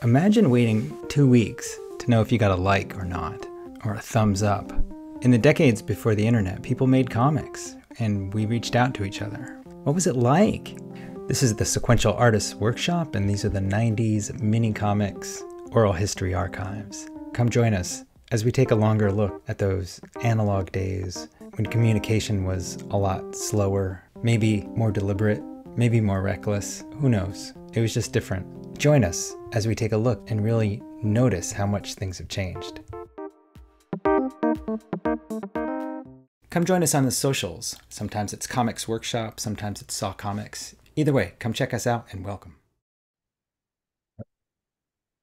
Imagine waiting 2 weeks to know if you got a like or not, or a thumbs up. In the decades before the internet, people made comics, and we reached out to each other. What was it like? This is the Sequential Artists Workshop, and these are the 90s mini-comics oral history archives. Come join us as we take a longer look at those analog days when communication was a lot slower, maybe more deliberate, maybe more reckless. Who knows? It was just different. Join us as we take a look and really notice how much things have changed. Come join us on the socials. Sometimes it's Comics Workshop, sometimes it's Saw Comics. Either way, come check us out and welcome.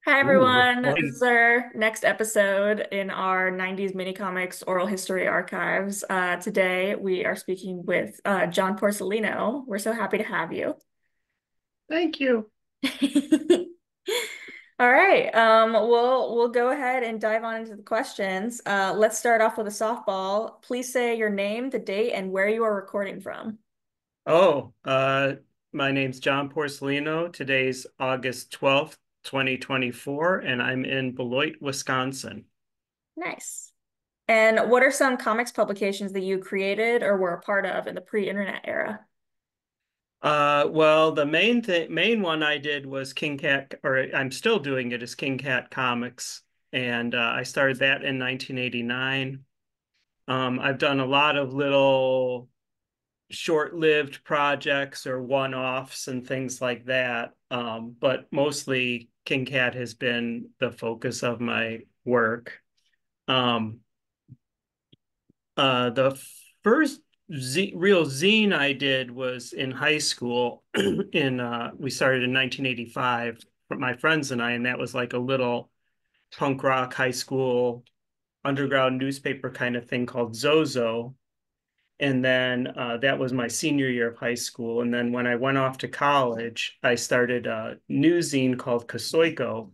Hi Ooh, everyone. This is our next episode in our 90s mini comics oral history archives. Today we are speaking with John Porcellino. We're so happy to have you. Thank you. All right. We'll go ahead and dive on into the questions. Let's start off with a softball. Please say your name, the date, and where you are recording from. Oh, my name's John Porcellino. Today's August 12th, 2024, and I'm in Beloit, Wisconsin. Nice. And what are some comics publications that you created or were a part of in the pre-internet era? Well, the main one I did was King Cat, or I'm still doing it, is King Cat Comics, and I started that in 1989. I've done a lot of little short-lived projects or one-offs and things like that. But mostly King Cat has been the focus of my work. Um, the first real zine I did was in high school. We started in 1985, my friends and I, and that was like a little punk rock high school underground newspaper kind of thing called Zozo. And then that was my senior year of high school. And then when I went off to college, I started a new zine called Kasoiko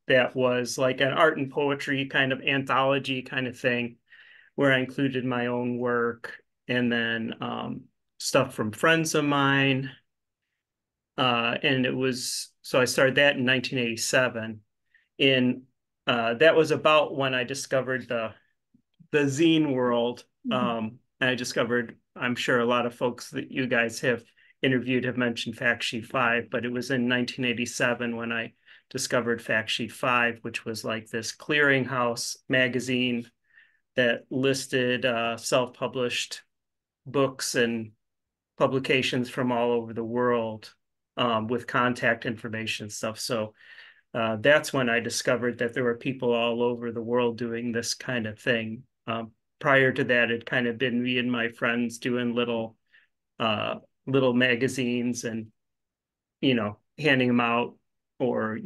that was like an art and poetry kind of anthology kind of thing, where I included my own work and then stuff from friends of mine. And so I started that in 1987. That was about when I discovered the zine world. And I discovered, I'm sure a lot of folks that you guys have interviewed have mentioned Fact Sheet 5, but it was in 1987 when I discovered Fact Sheet 5, which was like this clearinghouse magazine that listed self-published books and publications from all over the world with contact information and stuff. So that's when I discovered that there were people all over the world doing this kind of thing. Prior to that, it kind of been me and my friends doing little magazines and, handing them out, or,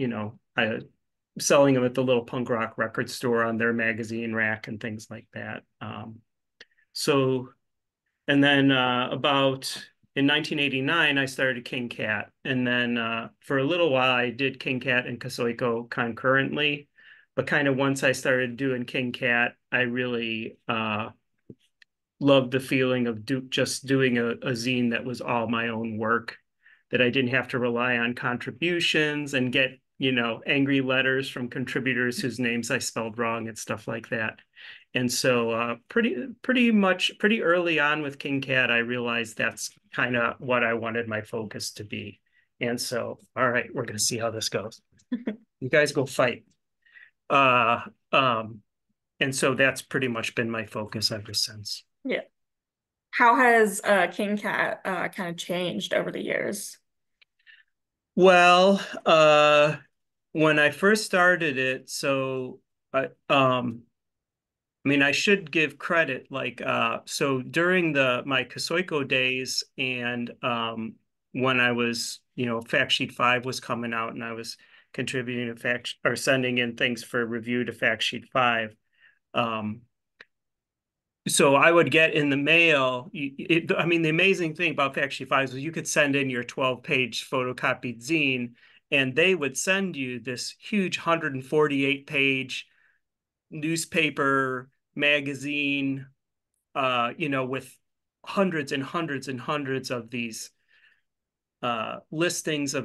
selling them at the little punk rock record store on their magazine rack and things like that. So, and then about in 1989, I started King Cat. And then for a little while, I did King Cat and Kasoiko concurrently. But kind of once I started doing King Cat, I really loved the feeling of just doing a zine that was all my own work, that I didn't have to rely on contributions and get, angry letters from contributors whose names I spelled wrong and stuff like that. And so pretty early on with King Cat, I realized that's kind of what I wanted my focus to be. And so, all right, we're going to see how this goes. You guys go fight. Uh, um, and so that's pretty much been my focus ever since. Yeah. How has King Cat kind of changed over the years? Well, when I first started it, so I mean, I should give credit, like, so during my Kasoiko days and when I was, Fact Sheet 5 was coming out and I was contributing to or sending in things for review to Fact Sheet 5. So I would get in the mail, I mean, the amazing thing about Fact Sheet 5 was you could send in your 12-page photocopied zine and they would send you this huge 148-page newspaper magazine, with hundreds and hundreds and hundreds of these listings of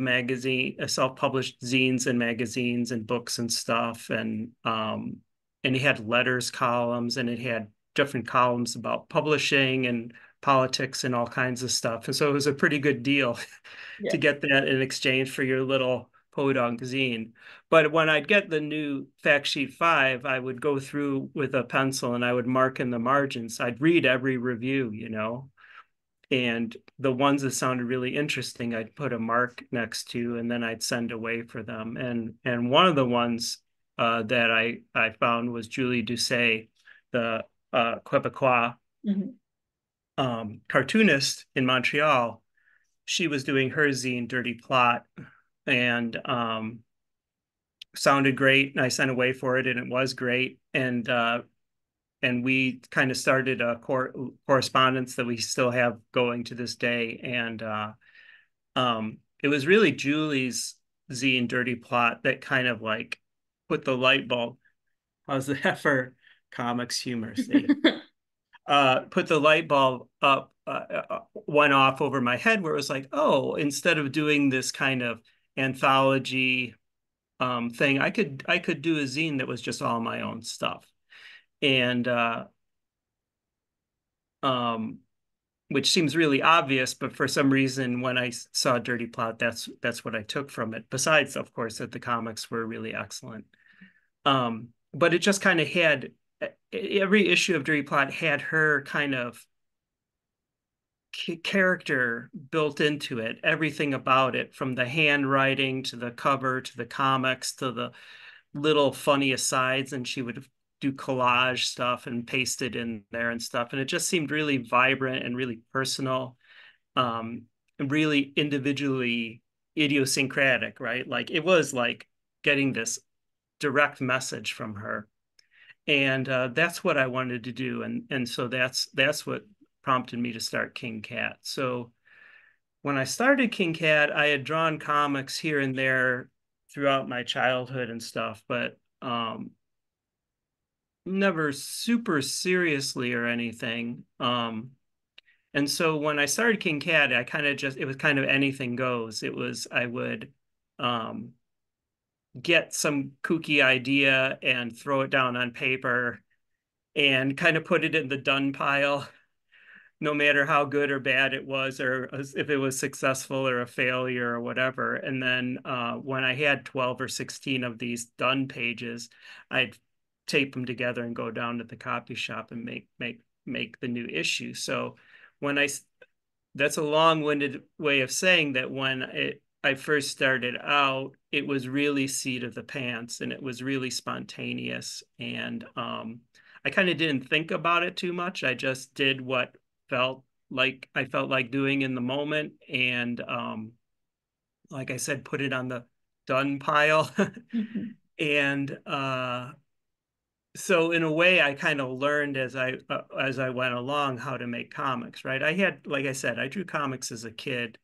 self-published zines and magazines and books and stuff. And it had letters columns, and it had different columns about publishing and politics and all kinds of stuff. And so it was a pretty good deal Yeah. to get that in exchange for your little podunk zine. But when I'd get the new Fact Sheet 5, I would go through with a pencil and I would mark in the margins. I'd read every review, and the ones that sounded really interesting, I'd put a mark next to, and then I'd send away for them. And one of the ones that I found was Julie Doucet, the Quebecois cartoonist in Montreal. She was doing her zine, Dirty Plot, and sounded great. And I sent away for it, and it was great. And we kind of started a correspondence that we still have going to this day. And it was really Julie's zine, Dirty Plot, that kind of like put the light bulb. How's that for comics humor? See? Put the light bulb up, went off over my head, where it was like, oh, instead of doing this kind of anthology thing, I could do a zine that was just all my own stuff. And which seems really obvious, but for some reason, when I saw Dirty Plot, that's what I took from it. Besides, of course, that the comics were really excellent. But it just kind of had, every issue of Dirty Plot had her kind of character built into it, everything about it, from the handwriting to the cover to the comics to the little funny asides, and she would do collage stuff and paste it in there and stuff. And it just seemed really vibrant and really personal, and really individually idiosyncratic, right? Like it was like getting this direct message from her. And that's what I wanted to do. And so that's what prompted me to start King Cat. So when I started King Cat, I had drawn comics here and there throughout my childhood and stuff, but never super seriously or anything. And so when I started King Cat, I kind of just, it was kind of anything goes. It was, I would get some kooky idea and throw it down on paper and kind of put it in the done pile, no matter how good or bad it was, or if it was successful or a failure or whatever. And then when I had 12 or 16 of these done pages, I'd tape them together and go down to the copy shop and make the new issue. So when that's a long-winded way of saying that when I first started out, it was really seat of the pants, and it was really spontaneous. And I kind of didn't think about it too much. I just did what I felt like doing in the moment. And like I said, put it on the done pile. And so in a way, I kind of learned as I went along how to make comics, right? I had, like I said, I drew comics as a kid.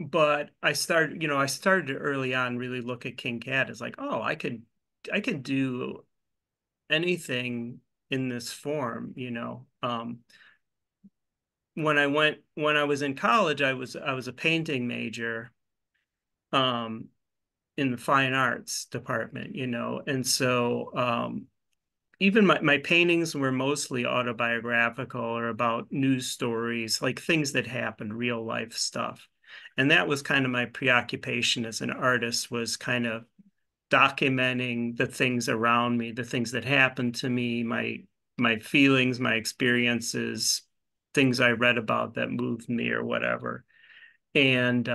But I started early on, really look at King Cat as like, oh, I could do anything in this form. When I was in college, I was a painting major in the fine arts department, and so even my paintings were mostly autobiographical or about news stories, like things that happened, real life stuff. And that was kind of my preoccupation as an artist, was kind of documenting the things around me, the things that happened to me, my feelings, my experiences, things I read about that moved me or whatever. And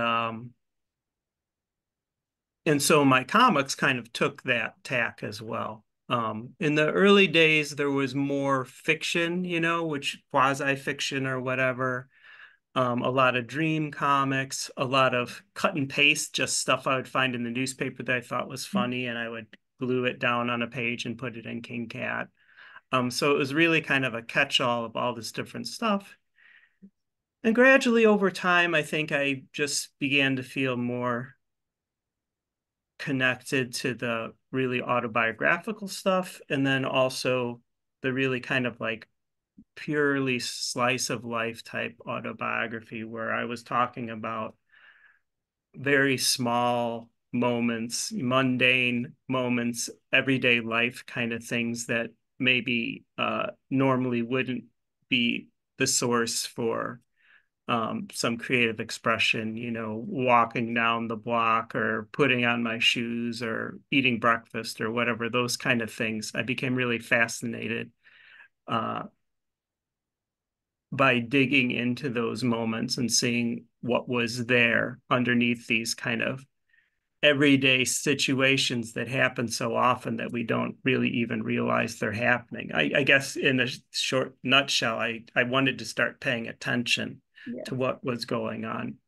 so my comics kind of took that tack as well. In the early days, there was more fiction, which quasi-fiction or whatever. A lot of dream comics, a lot of cut and paste, just stuff I would find in the newspaper that I thought was funny, and I would glue it down on a page and put it in King Cat. So it was really kind of a catch-all of all this different stuff. And gradually over time, I think I just began to feel more connected to the really autobiographical stuff, and then also the really kind of like purely slice of life type autobiography where I was talking about very small moments, mundane moments, everyday life kind of things that maybe normally wouldn't be the source for some creative expression, walking down the block or putting on my shoes or eating breakfast or whatever, those kind of things. I became really fascinated uh, by digging into those moments and seeing what was there underneath these kind of everyday situations that happen so often that we don't really even realize they're happening. I guess in a short nutshell, I wanted to start paying attention Yeah. to what was going on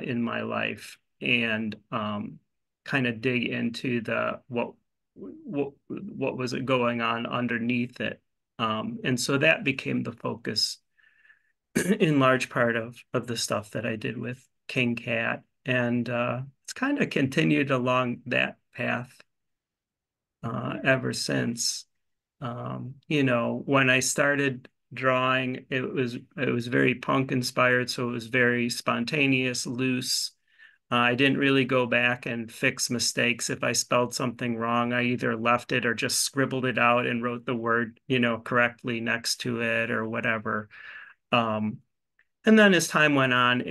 in my life and kind of dig into the what was it going on underneath it. And so that became the focus in large part of the stuff that I did with King Cat. And it's kind of continued along that path ever since. When I started drawing, it was very punk inspired, so it was very spontaneous, loose. I didn't really go back and fix mistakes. If I spelled something wrong, I either left it or just scribbled it out and wrote the word, correctly next to it or whatever. Um, and then as time went on,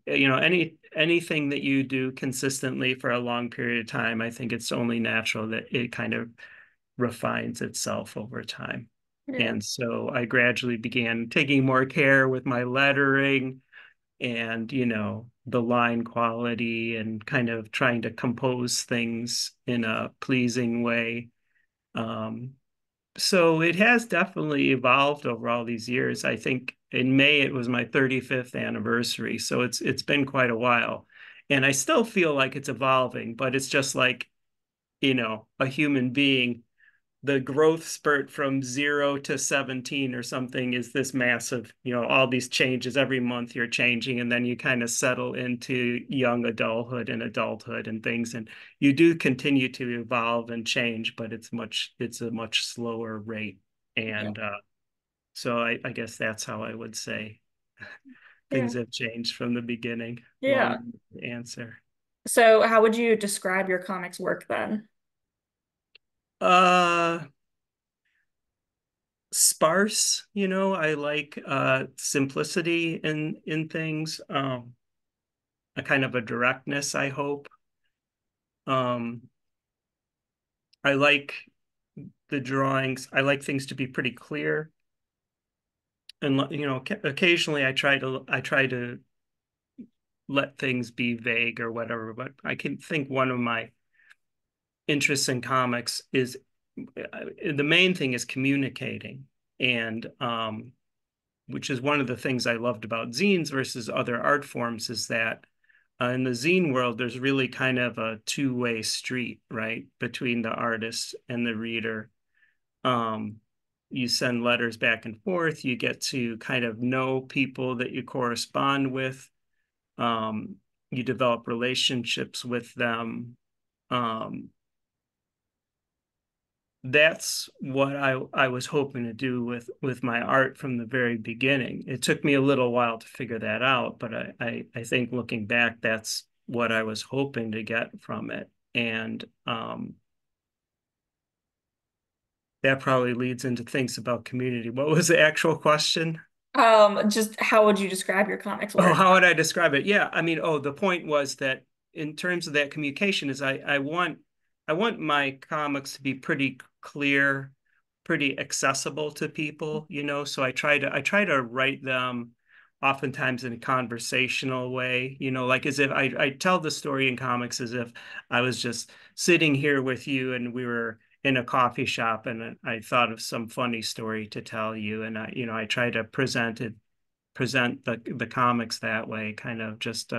anything that you do consistently for a long period of time, I think it's only natural that it kind of refines itself over time. Yeah. And so I gradually began taking more care with my lettering and, the line quality and kind of trying to compose things in a pleasing way. Um, so it has definitely evolved over all these years. I think in May it was my 35th anniversary, so it's been quite a while. And I still feel like it's evolving, but it's just like, a human being. The growth spurt from 0 to 17 or something is this massive, all these changes every month you're changing, and then you kind of settle into young adulthood and adulthood and things. And you do continue to evolve and change, but it's a much slower rate. Yeah. And so I guess that's how I would say Yeah. things have changed from the beginning. Yeah. Long answer. So how would you describe your comics work then? Uh, Sparse, I like simplicity in things, a kind of a directness, I hope. Um, I like the drawings. I like things to be pretty clear. And occasionally I try to let things be vague or whatever, but I can think one of my interests in comics is the main thing is communicating. And which is one of the things I loved about zines versus other art forms, is that in the zine world, there's really kind of a two-way street, right, between the artist and the reader. Um, you send letters back and forth. You get to kind of know people that you correspond with. Um, you develop relationships with them. Um, that's what I was hoping to do with my art from the very beginning. It took me a little while to figure that out, but I think looking back, that's what I was hoping to get from it. And that probably leads into things about community. What was the actual question? Just how would you describe your comics Oh, work? how would I describe it? Yeah, I mean, the point was that in terms of that communication is I want my comics to be pretty clear, pretty accessible to people, so I try to write them oftentimes in a conversational way, like as if I tell the story in comics as if I was just sitting here with you and we were in a coffee shop and I thought of some funny story to tell you, and I try to present the comics that way, kind of just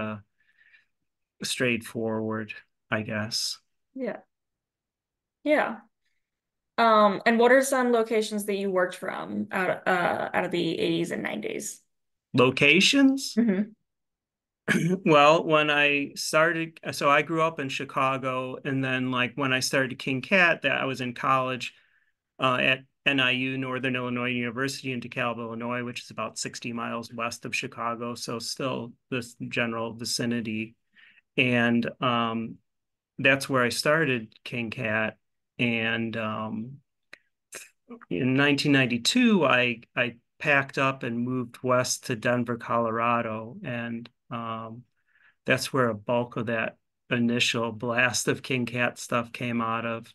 straightforward, I guess. Yeah. Yeah. And what are some locations that you worked from out of the 80s and 90s? Locations? Hmm. Well, when I started, so I grew up in Chicago, and then like when I started King Cat, that I was in college at NIU, Northern Illinois University, in DeKalb, Illinois, which is about 60 miles west of Chicago. So still this general vicinity. And that's where I started King Cat. And in 1992, I packed up and moved west to Denver, Colorado. And that's where a bulk of that initial blast of King Cat stuff came out of.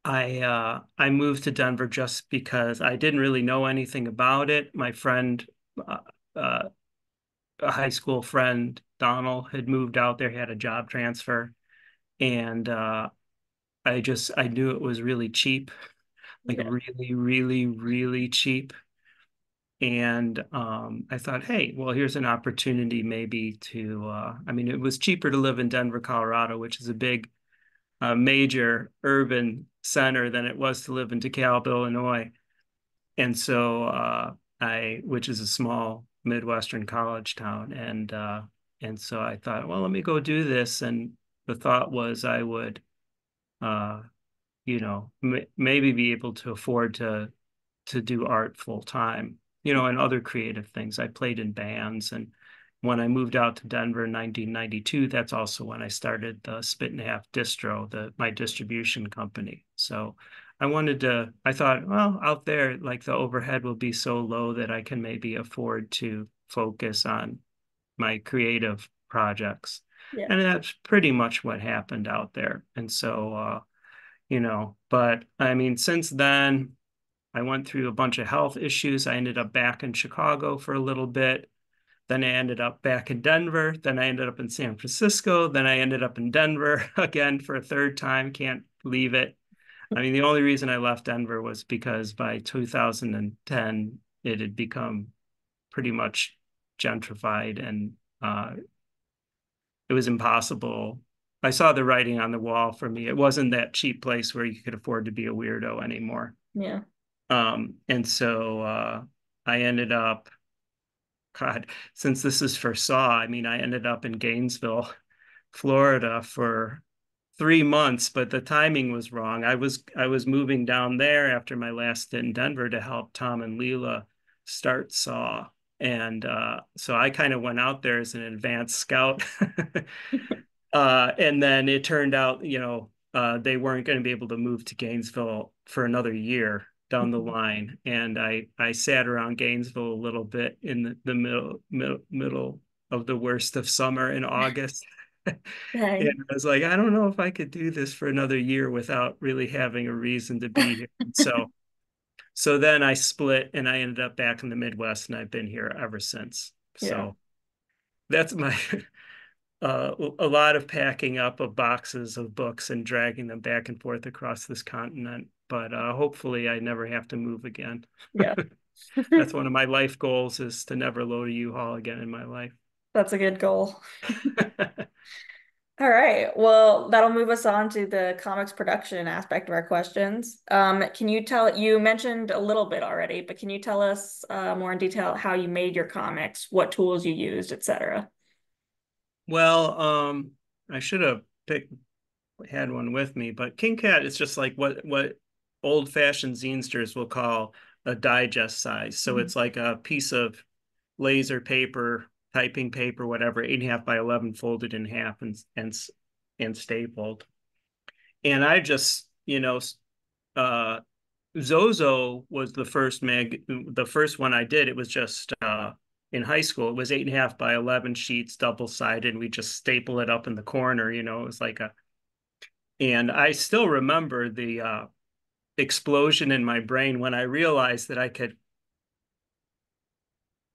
I moved to Denver just because I didn't really know anything about it. My friend, uh, uh, a high school friend, Donald, had moved out there, had a job transfer, and I knew it was really cheap, like Yeah. really, really, really cheap. And I thought, hey, well, here's an opportunity maybe to, I mean, it was cheaper to live in Denver, Colorado, which is a big, major urban center than it was to live in DeKalb, Illinois. And so which is a small Midwestern college town. And so I thought, well, let me go do this. And the thought was I would, uh, maybe be able to afford to do art full time, and other creative things. I played in bands, and when I moved out to Denver in 1992, that's also when I started the Spit and a Half Distro, my distribution company. So I thought, well, out there, like the overhead will be so low that I can maybe afford to focus on my creative projects. Yeah. And that's pretty much what happened out there. And so, but I mean, since then, I went through a bunch of health issues. I ended up back in Chicago for a little bit. Then I ended up back in Denver. Then I ended up in San Francisco. Then I ended up in Denver again for a third time. Can't leave it. I mean, the only reason I left Denver was because by 2010, it had become pretty much gentrified, and it was impossible. I saw the writing on the wall for me. It wasn't that cheap place where you could afford to be a weirdo anymore. Yeah. And so I ended up, God, since this is for Saw, I mean, I ended up in Gainesville, Florida for 3 months, but the timing was wrong. I was moving down there after my last stint in Denver to help Tom and Leela start Saw. And so I kind of went out there as an advanced scout. And then it turned out, they weren't going to be able to move to Gainesville for another year down the line. And I sat around Gainesville a little bit in the middle of the worst of summer in August. And Dang. I was like, I don't know if I could do this for another year without really having a reason to be here. So then I split and I ended up back in the Midwest, and I've been here ever since. Yeah. So that's my a lot of packing up of boxes of books and dragging them back and forth across this continent. But hopefully I never have to move again. Yeah. That's one of my life goals, is to never load a U-Haul again in my life. That's a good goal. All right. Well, that'll move us on to the comics production aspect of our questions. You mentioned a little bit already, but can you tell us more in detail how you made your comics, what tools you used, etc.? Well, I should have had one with me, but King Cat is just like what old-fashioned zinesters will call a digest size. So it's like a piece of laser paper, typing paper, whatever, 8.5 by 11, folded in half and stapled. And I just, uh, Zozo was the first one I did. It was just in high school. It was 8.5 by 11 sheets, double-sided, and we just staple it up in the corner. It was like and I still remember the explosion in my brain when I realized that I could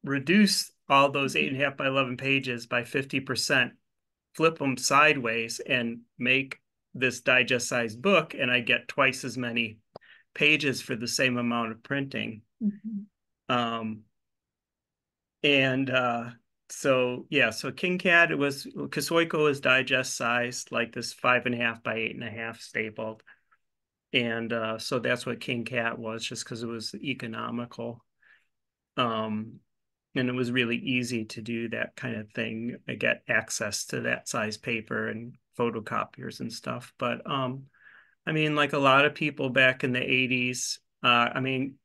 reduce all those 8.5 by 11 pages by 50%, flip them sideways, and make this digest sized book, and I get twice as many pages for the same amount of printing. Mhm. And so yeah, so King Cat, Kasoiko is digest sized, like this 5.5 by 8.5 stapled. And so that's what King Cat was, just because it was economical. And it was really easy to do that kind of thing. I get access to that size paper and photocopiers and stuff. But I mean, like a lot of people back in the 80s, I mean,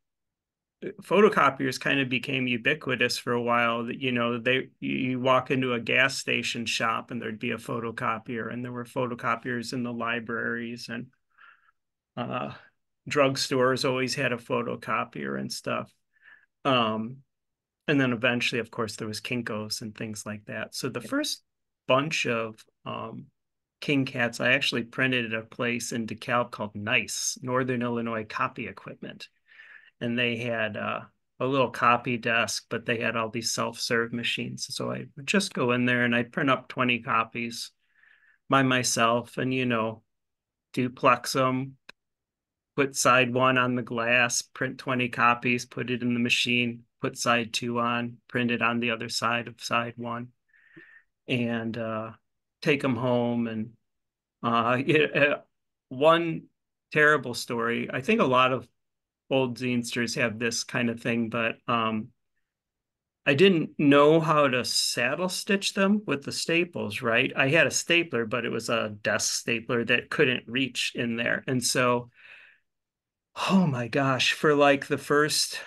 photocopiers kind of became ubiquitous for a while. That, you know, you walk into a gas station shop and there'd be a photocopier, and there were photocopiers in the libraries, and uh, drugstores always had a photocopier and stuff. Um, and then eventually, of course, there was Kinko's and things like that. So the first bunch of King Cats I actually printed at a place in DeKalb called NICE, Northern Illinois Copy Equipment. And they had a little copy desk, but they had all these self-serve machines. So I would just go in there and I'd print up 20 copies by myself and, you know, duplex them, put side one on the glass, print 20 copies, put it in the machine, put side two on, print it on the other side of side one, and take them home. And one terrible story, I think a lot of old zinesters have this kind of thing, but I didn't know how to saddle stitch them with the staples, right? I had a stapler, but it was a desk stapler that couldn't reach in there. And so, oh my gosh, for like the first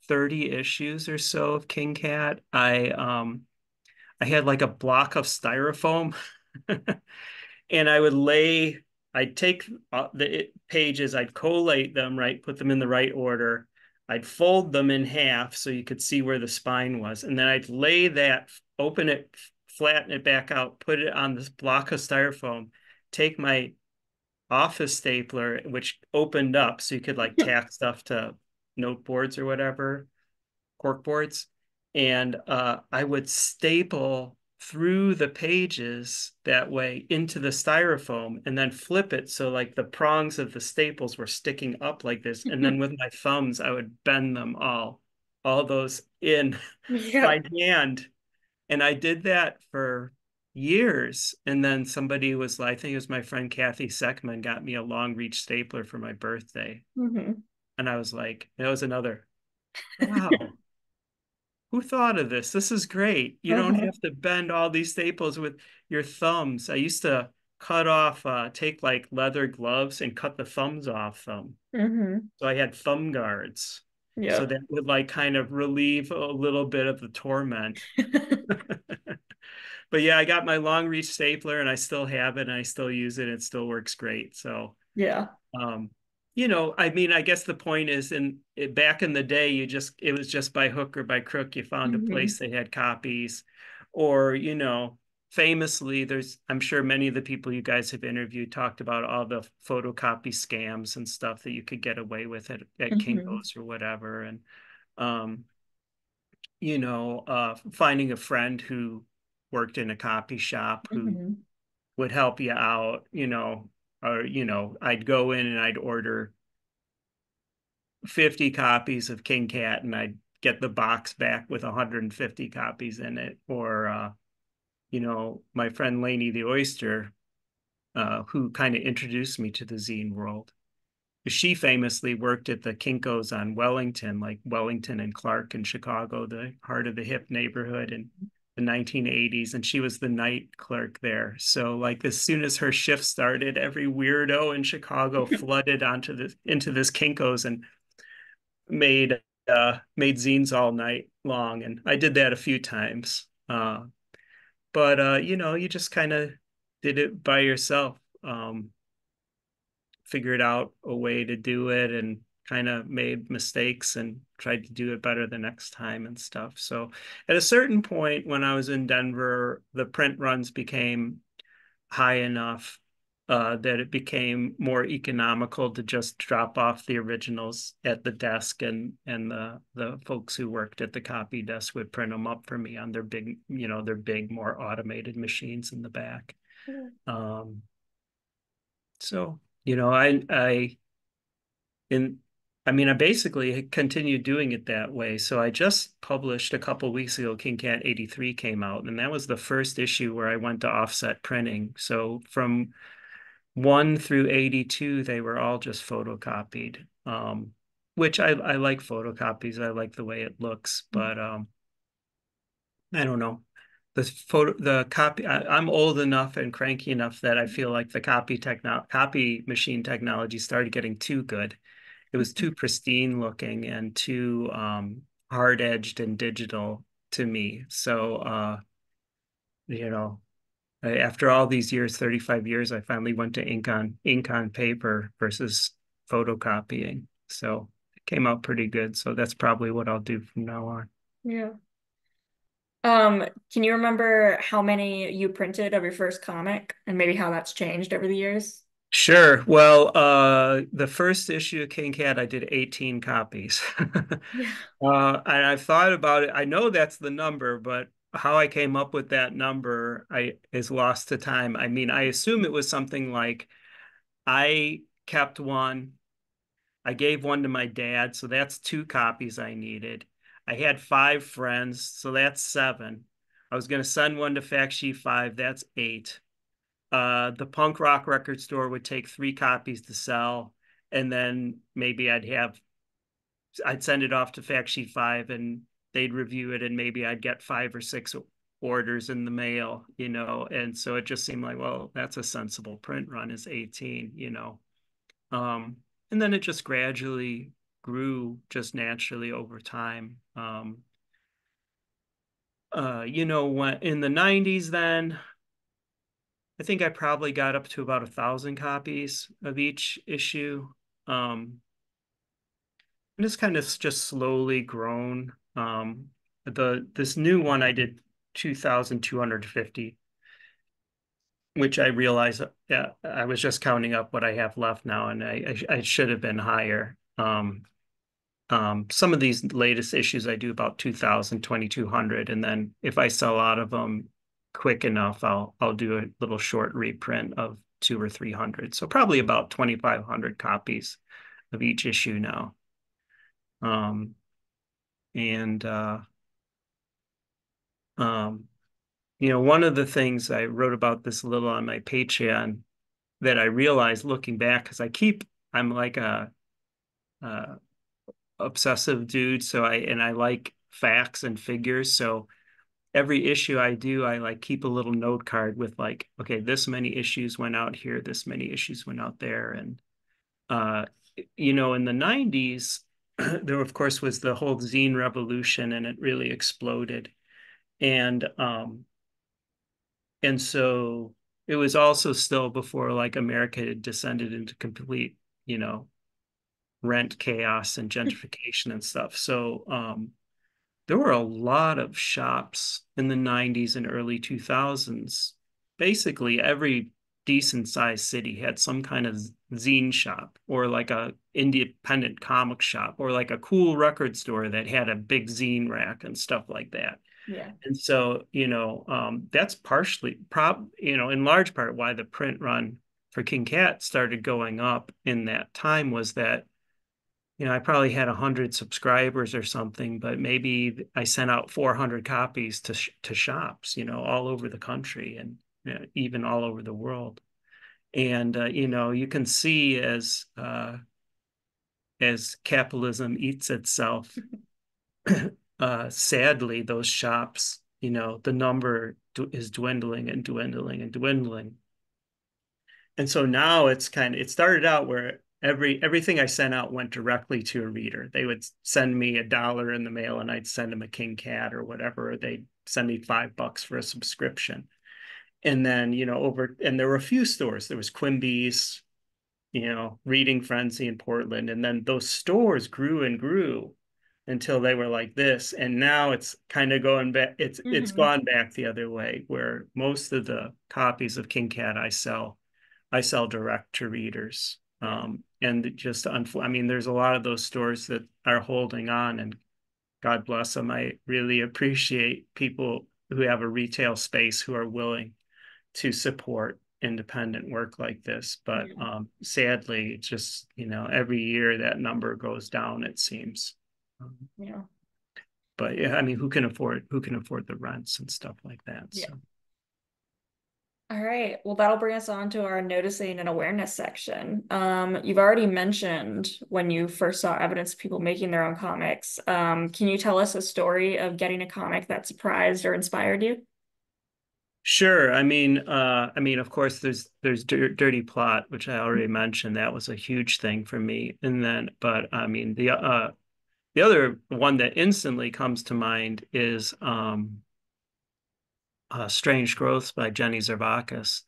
30 issues or so of King Cat, I had like a block of styrofoam and I'd take the pages, I'd collate them, right, put them in the right order. I'd fold them in half so you could see where the spine was. And then I'd lay that, open it, flatten it back out, put it on this block of styrofoam, take my office stapler, which opened up so you could like tack stuff to note boards or whatever, cork boards. And I would staple through the pages that way into the styrofoam and then flip it so like the prongs of the staples were sticking up like this. And then with my thumbs, I would bend them all those in by Yeah. hand. And I did that for years. And then somebody was like, I think it was my friend Kathy Seckman got me a long reach stapler for my birthday. Mm-hmm. And I was like, that was another, wow, who thought of this? This is great. You don't Uh-huh. have to bend all these staples with your thumbs. I used to take like leather gloves and cut the thumbs off them. Mm-hmm. So I had thumb guards. So Yep. that would like kind of relieve a little bit of the torment. But yeah, I got my long reach stapler and I still have it and I still use it. It still works great. So Yeah. um, you know, I mean, I guess the point is back in the day, it was just by hook or by crook, you found a Mm-hmm. place they had copies. Or, you know, famously, I'm sure many of the people you guys have interviewed talked about all the photocopy scams and stuff that you could get away with at Mm-hmm. Kinko's or whatever. And, um, you know, finding a friend who worked in a copy shop who Mm-hmm. would help you out, you know, or, you know, I'd go in and I'd order 50 copies of King Cat and I'd get the box back with 150 copies in it. Or, you know, my friend Laney the Oyster, who kind of introduced me to the zine world. She famously worked at the Kinko's on Wellington, like Wellington and Clark in Chicago, the heart of the hip neighborhood in the 1980s. And she was the night clerk there. So like as soon as her shift started, every weirdo in Chicago flooded into this Kinko's and made made zines all night long, and I did that a few times. But you know, you just kind of did it by yourself. Figured out a way to do it and kind of made mistakes and tried to do it better the next time and stuff. So at a certain point when I was in Denver, the print runs became high enough that it became more economical to just drop off the originals at the desk, and the folks who worked at the copy desk would print them up for me on their big, you know, their big, more automated machines in the back. Um, so, you know, in, I mean, I basically continued doing it that way. So I just published a couple weeks ago, King Cat 83 came out, and that was the first issue where I went to offset printing. So from 1 through 82, they were all just photocopied, which I like photocopies. I like the way it looks, but I don't know. the copy, I'm old enough and cranky enough that I feel like the copy machine technology started getting too good. It was too pristine looking and too hard edged and digital to me. So you know, after all these years, 35 years, I finally went to ink on paper versus photocopying. So it came out pretty good. So that's probably what I'll do from now on. Yeah. Can you remember how many you printed of your first comic and maybe how that's changed over the years? Sure. Well, the first issue of King Cat, I did 18 copies. Yeah. And I've thought about it. I know that's the number, but how I came up with that number is lost to time. I mean, I assume it was something like I kept one, I gave one to my dad, so that's 2 copies I needed. I had 5 friends, so that's 7. I was going to send one to Fact Sheet 5, that's 8. The punk rock record store would take 3 copies to sell, and then maybe I'd send it off to Fact Sheet 5 and they'd review it, and maybe I'd get 5 or 6 orders in the mail, and so it just seemed like, well, that's a sensible print run is 18. um and then it just gradually grew just naturally over time. When in the 90s, then I think I probably got up to about 1,000 copies of each issue. And it's kind of just slowly grown. This new one I did 2,250, which I realized, yeah, I was just counting up what I have left now, and I should have been higher. Some of these latest issues I do about 2,000, 2,200, and then if I sell out of them quick enough, I'll do a little short reprint of 200 or 300. So probably about 2,500 copies of each issue now. Um, and one of the things I wrote about this a little on my Patreon that I realized looking back, because I'm like a obsessive dude, so I like facts and figures. So every issue I do, I like keep a little note card with like, okay, this many issues went out here, this many issues went out there. And in the 90s, there of course was the whole zine revolution, and it really exploded. And so it was also still before like America had descended into complete, rent chaos and gentrification and stuff. So there were a lot of shops in the 90s and early 2000s. Basically, every decent sized city had some kind of zine shop, or like a independent comic shop, or like a cool record store that had a big zine rack and stuff like that. Yeah. And so, that's partially, in large part why the print run for King Cat started going up in that time, was that, I probably had 100 subscribers or something, but maybe I sent out 400 copies to shops, all over the country, and even all over the world. And you can see as capitalism eats itself, sadly, those shops, the number is dwindling and dwindling and dwindling. And so now it started out where everything I sent out went directly to a reader. They would send me $1 in the mail, and I'd send them a King Cat or whatever. They'd send me $5 for a subscription. And then, and there were a few stores. There was Quimby's, Reading Frenzy in Portland. And then those stores grew and grew until they were like this. And now it's kind of going back. It's gone back the other way, where most of the copies of King Cat I sell direct to readers. And just, there's a lot of those stores that are holding on, and God bless them. I really appreciate people who have a retail space who are willing to support independent work like this. But sadly, it's just, every year that number goes down, it seems. Yeah. But yeah, who can afford the rents and stuff like that? Yeah. So. All right. Well, that'll bring us on to our noticing and awareness section. You've already mentioned when you first saw evidence of people making their own comics. Can you tell us a story of getting a comic that surprised or inspired you? Sure. I mean, of course, there's Dirty Plot, which I already mentioned. That was a huge thing for me. And then, but I mean, the other one that instantly comes to mind is Strange Growths by Jenny Zervakis.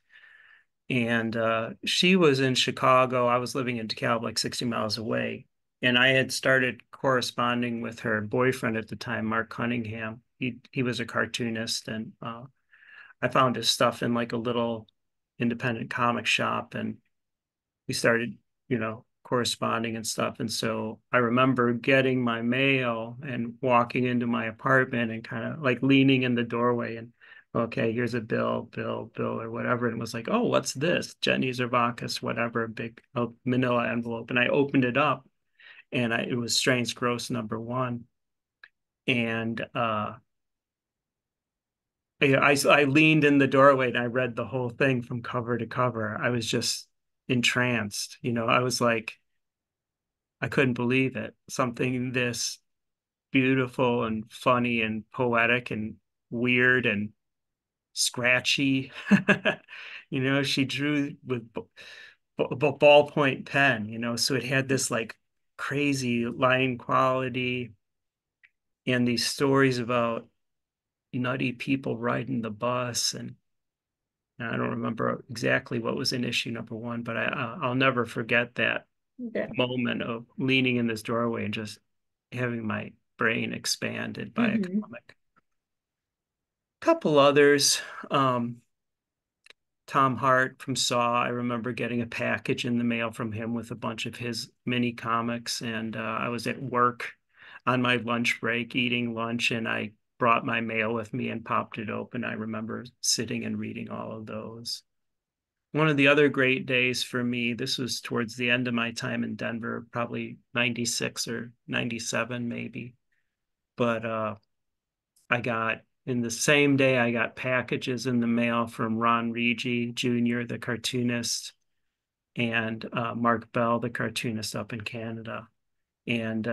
And she was in Chicago. I was living in DeKalb, like 60 miles away. And I had started corresponding with her boyfriend at the time, Mark Cunningham. He was a cartoonist, and I found his stuff in like a little independent comic shop, and we started, corresponding and stuff. And so I remember getting my mail and walking into my apartment and kind of like leaning in the doorway and, okay, here's a bill, or whatever. And it was like, oh, what's this? Jenny Zervakis, whatever, a big manila envelope. And I opened it up, and it was Strange Gross #1. And I leaned in the doorway and I read the whole thing from cover to cover. I was just entranced. I was like, I couldn't believe it. Something this beautiful and funny and poetic and weird and scratchy. She drew with ballpoint pen, so it had this like crazy line quality and these stories about nutty people riding the bus. And I don't remember exactly what was in issue #1, but I'll never forget that Yeah. moment of leaning in this doorway and just having my brain expanded by a Hmm. comic. Couple others, Tom Hart from Saw. I remember getting a package in the mail from him with a bunch of his mini comics, and I was at work on my lunch break eating lunch, and I brought my mail with me and popped it open. I remember sitting and reading all of those. One of the other great days for me, this was towards the end of my time in Denver, probably 96 or 97 maybe. But I got in the same day, I got packages in the mail from Ron Rigi Jr., the cartoonist, and Mark Bell, the cartoonist up in Canada. And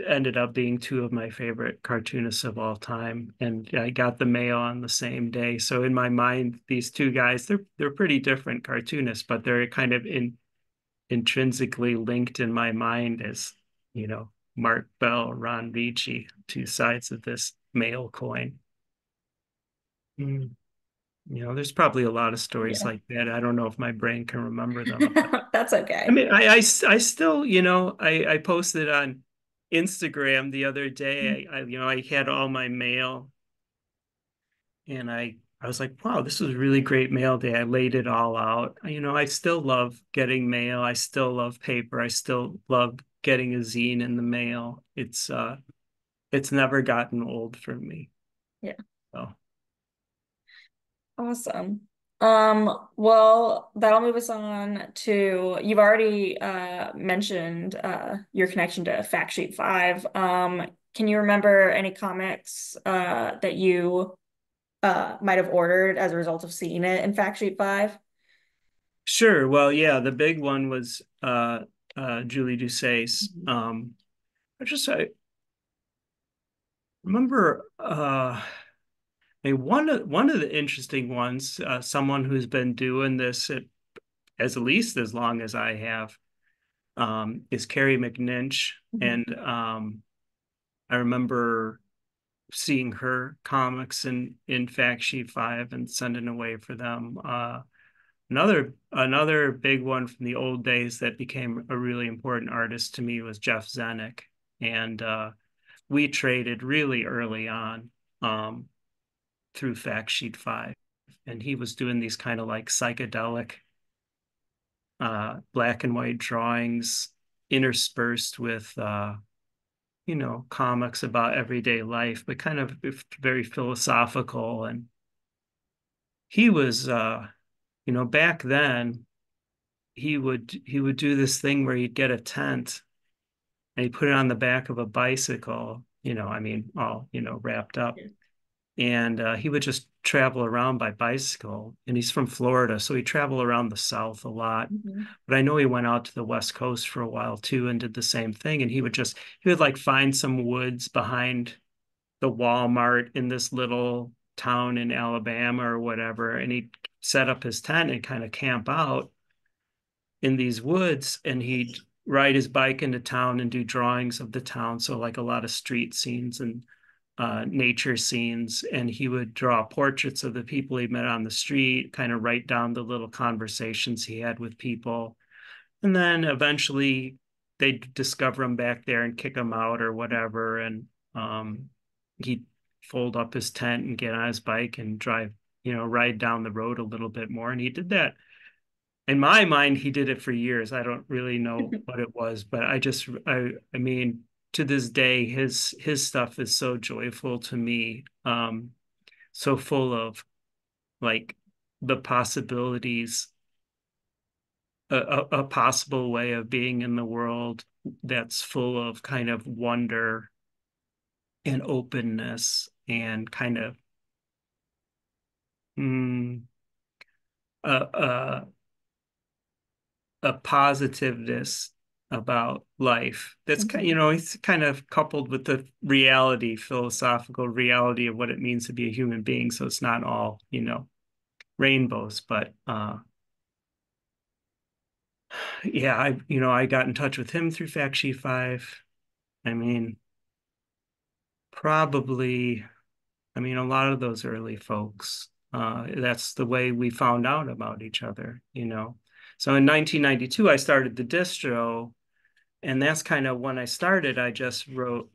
ended up being two of my favorite cartoonists of all time. And I got the mail on the same day. So in my mind, these two guys, they're pretty different cartoonists, but they're kind of intrinsically linked in my mind as, Mark Bell, Ron Ricci, two sides of this mail coin. Mm. There's probably a lot of stories Yeah. like that. I don't know if my brain can remember them, but That's I okay. mean, I still, I posted on Instagram the other day. I had all my mail, and I was like, wow, this was a really great mail day. I laid it all out. I still love getting mail. I still love paper. I still love getting a zine in the mail. It's never gotten old for me. Yeah. So Awesome. Well, that'll move us on to you've already mentioned your connection to Fact Sheet 5. Can you remember any comics that you might have ordered as a result of seeing it in Fact Sheet 5? sure. Well, yeah, the big one was Julie Doucet's. Mhm. I remember one of the interesting ones, someone who's been doing this as least as long as I have, is Carrie McNinch. Mhm. And I remember seeing her comics in Fact Sheet 5 and sending away for them. Another big one from the old days that became a really important artist to me was Jeff Zenick. And we traded really early on. Through Fact Sheet 5. And he was doing these kind of like psychedelic black and white drawings interspersed with comics about everyday life, but kind of very philosophical. And he was back then he would do this thing where he'd get a tent and he'd put it on the back of a bicycle, I mean, all, wrapped up. Yeah. And he would just travel around by bicycle. And he's from Florida, so he traveled around the South a lot. Mhm. But I know he went out to the West Coast for a while too and did the same thing. And he would like find some woods behind the Walmart in this little town in Alabama or whatever, and he'd set up his tent and kind of camp out in these woods, and he'd ride his bike into town and do drawings of the town. So like a lot of street scenes and nature scenes. And he would draw portraits of the people he met on the street, kind of write down the little conversations he had with people. And then eventually they'd discover him back there and kick him out or whatever. And he'd fold up his tent and get on his bike and drive, ride down the road a little bit more. And he did that. In my mind, he did it for years. I don't really know what it was, but I mean, to this day, his stuff is so joyful to me, so full of like the possibilities, a possible way of being in the world that's full of kind of wonder and openness and kind of a positiveness about life that's it's kind of coupled with the reality, philosophical reality of what it means to be a human being. So it's not all rainbows, but yeah, I got in touch with him through Fact Sheet 5. I mean, probably, a lot of those early folks, that's the way we found out about each other. So in 1992 I started the distro, and that's kind of when I started. I just wrote,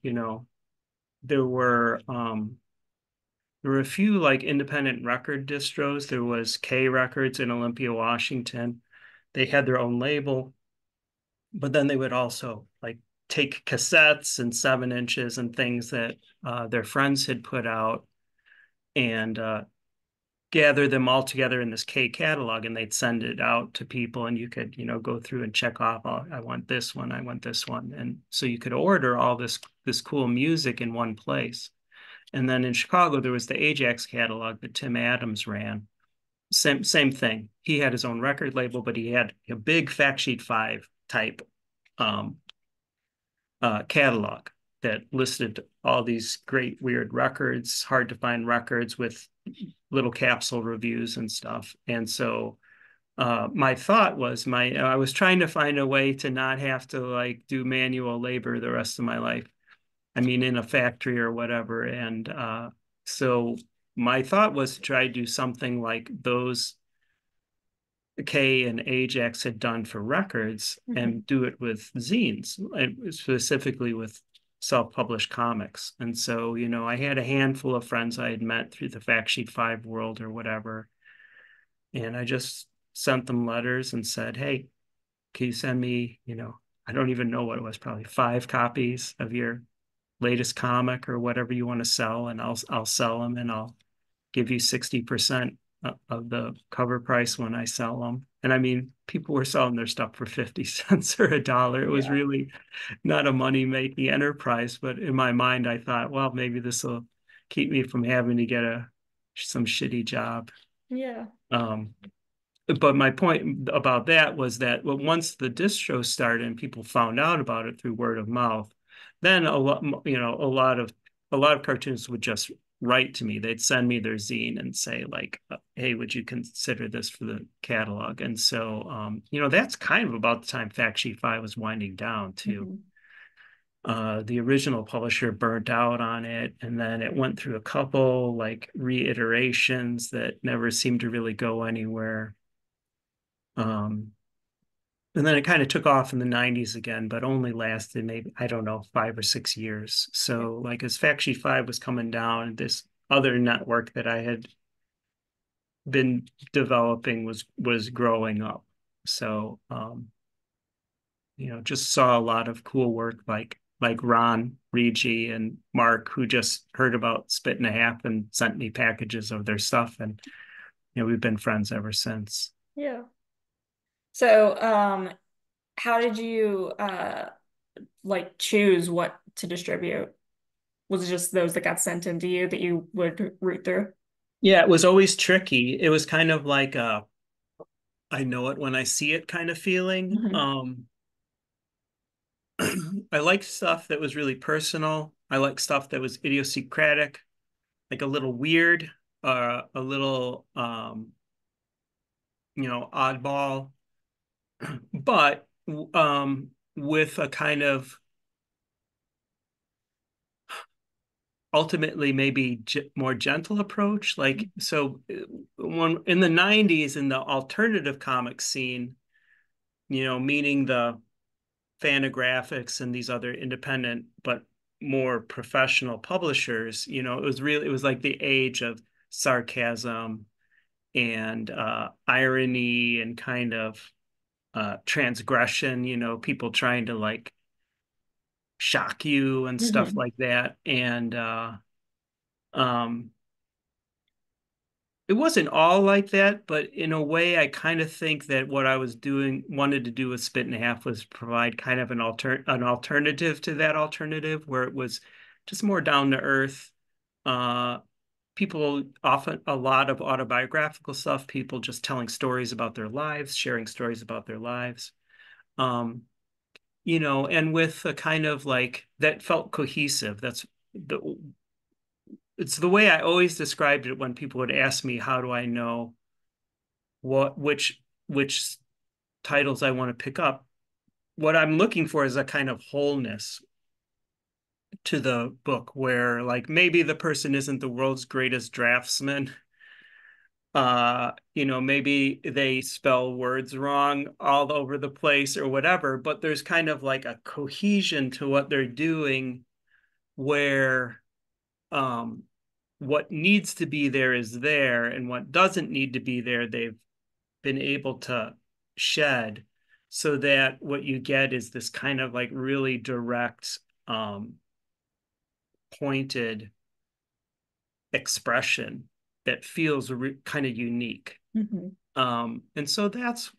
there were a few like independent record distros. There was K Records in Olympia, Washington. They had their own label, but then they would also like take cassettes and 7 inches and things that their friends had put out and gather them all together in this K catalog, and they'd send it out to people, and you could, go through and check off, oh, I want this one, I want this one. And so you could order all this cool music in one place. And then in Chicago, there was the Ajax catalog that Tim Adams ran. Same thing. He had his own record label, but he had a big Fact Sheet 5 type catalog that listed all these great, weird records, hard to find records with little capsule reviews and stuff. And so my thought was I was trying to find a way to not have to like do manual labor the rest of my life. In a factory or whatever. And so my thought was to try to do something like those K and Ajax had done for records and do it with zines, and specifically with self-published comics. And so, I had a handful of friends I had met through the Fact Sheet 5 world or whatever. And I just sent them letters and said, hey, can you send me, I don't even know what it was, probably 5 copies of your latest comic or whatever you want to sell, and I'll sell them, and I'll give you 60% of the cover price when I sell them. And people were selling their stuff for 50 cents or $1. It was really not a money-making enterprise, but in my mind, I thought, well, maybe this will keep me from having to get some shitty job. Yeah. But my point about that was that once the distro started and people found out about it through word of mouth, then a lot of cartoonists would just write to me. They'd send me their zine and say like, hey, would you consider this for the catalog? And so, that's kind of about the time Fact Sheet 5 was winding down too. The original publisher burnt out on it, and then it went through a couple like reiterations that never seemed to really go anywhere. And then it kind of took off in the 90s again, but only lasted maybe, I don't know, 5 or 6 years. So like as Fact Sheet 5 was coming down, this other network that I had been developing was growing up. So just saw a lot of cool work like Ron Rigi and Mark, who just heard about Spit and a Half and sent me packages of their stuff, and we've been friends ever since. Yeah. So, how did you choose what to distribute? Was it just those that got sent into you that you would root through? Yeah, it was always tricky. It was kind of like a I know it when I see it kind of feeling. I liked stuff that was really personal. I liked stuff that was idiosyncratic, like a little weird. a little oddball, but with a kind of ultimately maybe more gentle approach. Like, so when in the 90s in the alternative comic scene, meaning the Fantagraphics and these other independent but more professional publishers, it was like the age of sarcasm and irony and kind of transgression, people trying to like shock you and stuff Hmm. like that. And um, it wasn't all like that, but in a way, I kind of think that what I was wanted to do with Spit and a Half was provide kind of an alternative to that alternative, where it was just more down to earth. Uh, People often a lot of autobiographical stuff, people just telling stories about their lives, sharing stories about their lives. Um, and with a kind of like that felt cohesive. The it's the way I always described it when people would ask me, how do I know which titles I want to pick up? What I'm looking for is a kind of wholeness to the book where like maybe the person isn't the world's greatest draftsman. Maybe they spell words wrong all over the place or whatever, but there's kind of like a cohesion to what they're doing where um what needs to be there is there, and what doesn't need to be there, they've been able to shed, so that what you get is this kind of like really direct, pointed expression that feels kind of unique. Hmm. And so that's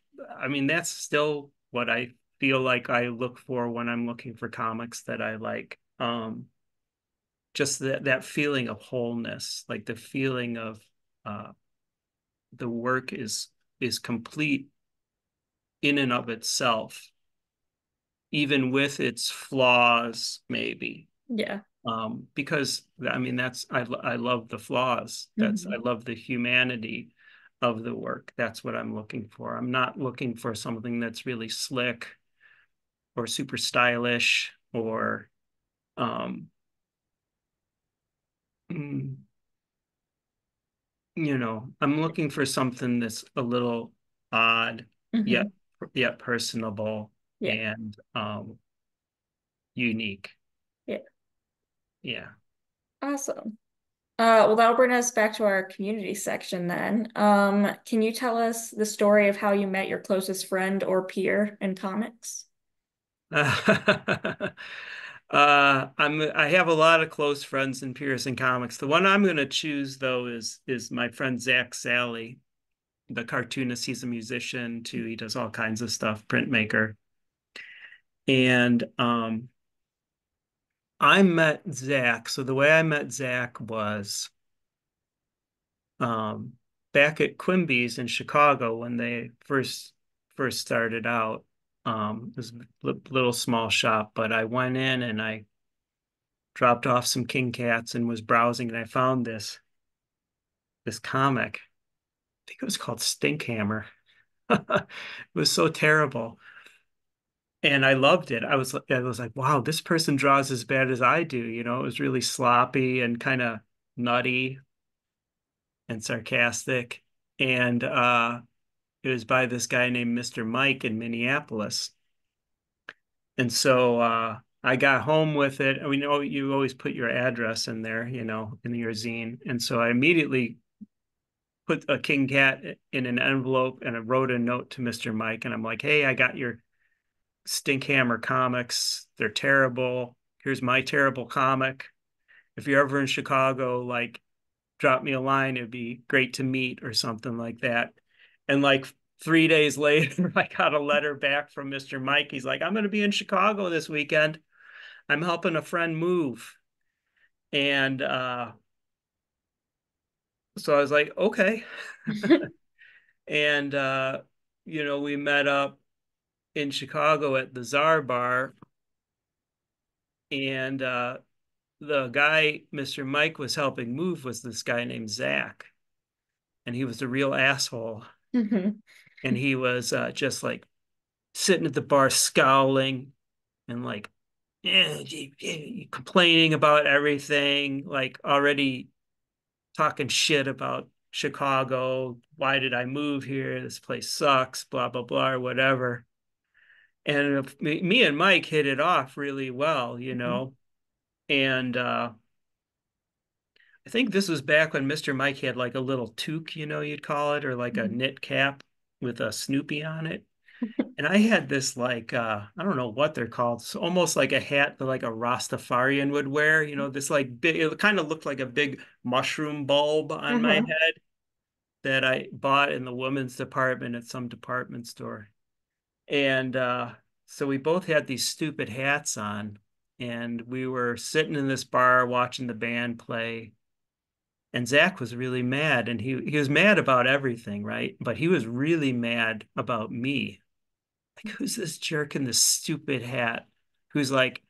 still what I feel like I look for when I'm looking for comics that I like. Just that feeling of wholeness, like the feeling of uh, the work is complete in and of itself, even with its flaws, maybe. Yeah. Because I mean I love the flaws. I Hmm. love the humanity of the work. That's what I'm looking for. I'm not looking for something that's really slick or super stylish or um, mm, I'm looking for something that's a little odd, yet Hmm. yet personable Yeah. and unique. Yeah. Yeah. Awesome. Well, that'll bring us back to our community section then. Can you tell us the story of how you met your closest friend or peer in comics? I have a lot of close friends in Pearson Comics. The one I'm going to choose though is my friend Zach Sally, the cartoonist. He's a musician too. He does all kinds of stuff, printmaker. And I met Zach. So the way I met Zach was um, back at Quimby's in Chicago when they first started out. It was a little small shop, but I went in and I dropped off some King Cats and was browsing, and I found this comic. I think it was called Stinkhammer. It was so terrible. And I loved it. I was like, wow, this person draws as bad as I do. It was really sloppy and kind of nutty and sarcastic. And it was by this guy named Mr. Mike in Minneapolis. And so I got home with it. I mean, you always put your address in there, in your zine. And so I immediately put a King Cat in an envelope and I wrote a note to Mr. Mike. And I'm like, hey, I got your Stinkhammer comics. They're terrible. Here's my terrible comic. If you're ever in Chicago, like drop me a line. It'd be great to meet or something like that. And like 3 days later, I got a letter back from Mr. Mike. He's like, I'm going to be in Chicago this weekend. I'm helping a friend move. And so I was like, okay. And we met up in Chicago at the Czar Bar, and the guy Mr. Mike was helping move was this guy named Zach. and he was a real asshole. Hmm. And he was just like sitting at the bar scowling and like complaining about everything, like already talking shit about Chicago. Why did I move here? This place sucks, blah, blah, blah, or whatever. And me and Mike hit it off really well, you know. And I think this was back when Mr. Mike had like a little toque, you know, you'd call it, or like a knit cap with a Snoopy on it. And I had this like I don't know what they're called. It's almost like a hat that like a Rastafarian would wear, you know, this like big, it kind of looked like a big mushroom bulb on my Uh-huh. head that I bought in the women's department at some department store. And so we both had these stupid hats on, and we were sitting in this bar watching the band play. And Zach was really mad, and he was mad about everything, right? But he was really mad about me. Like, who's this jerk in this stupid hat who's like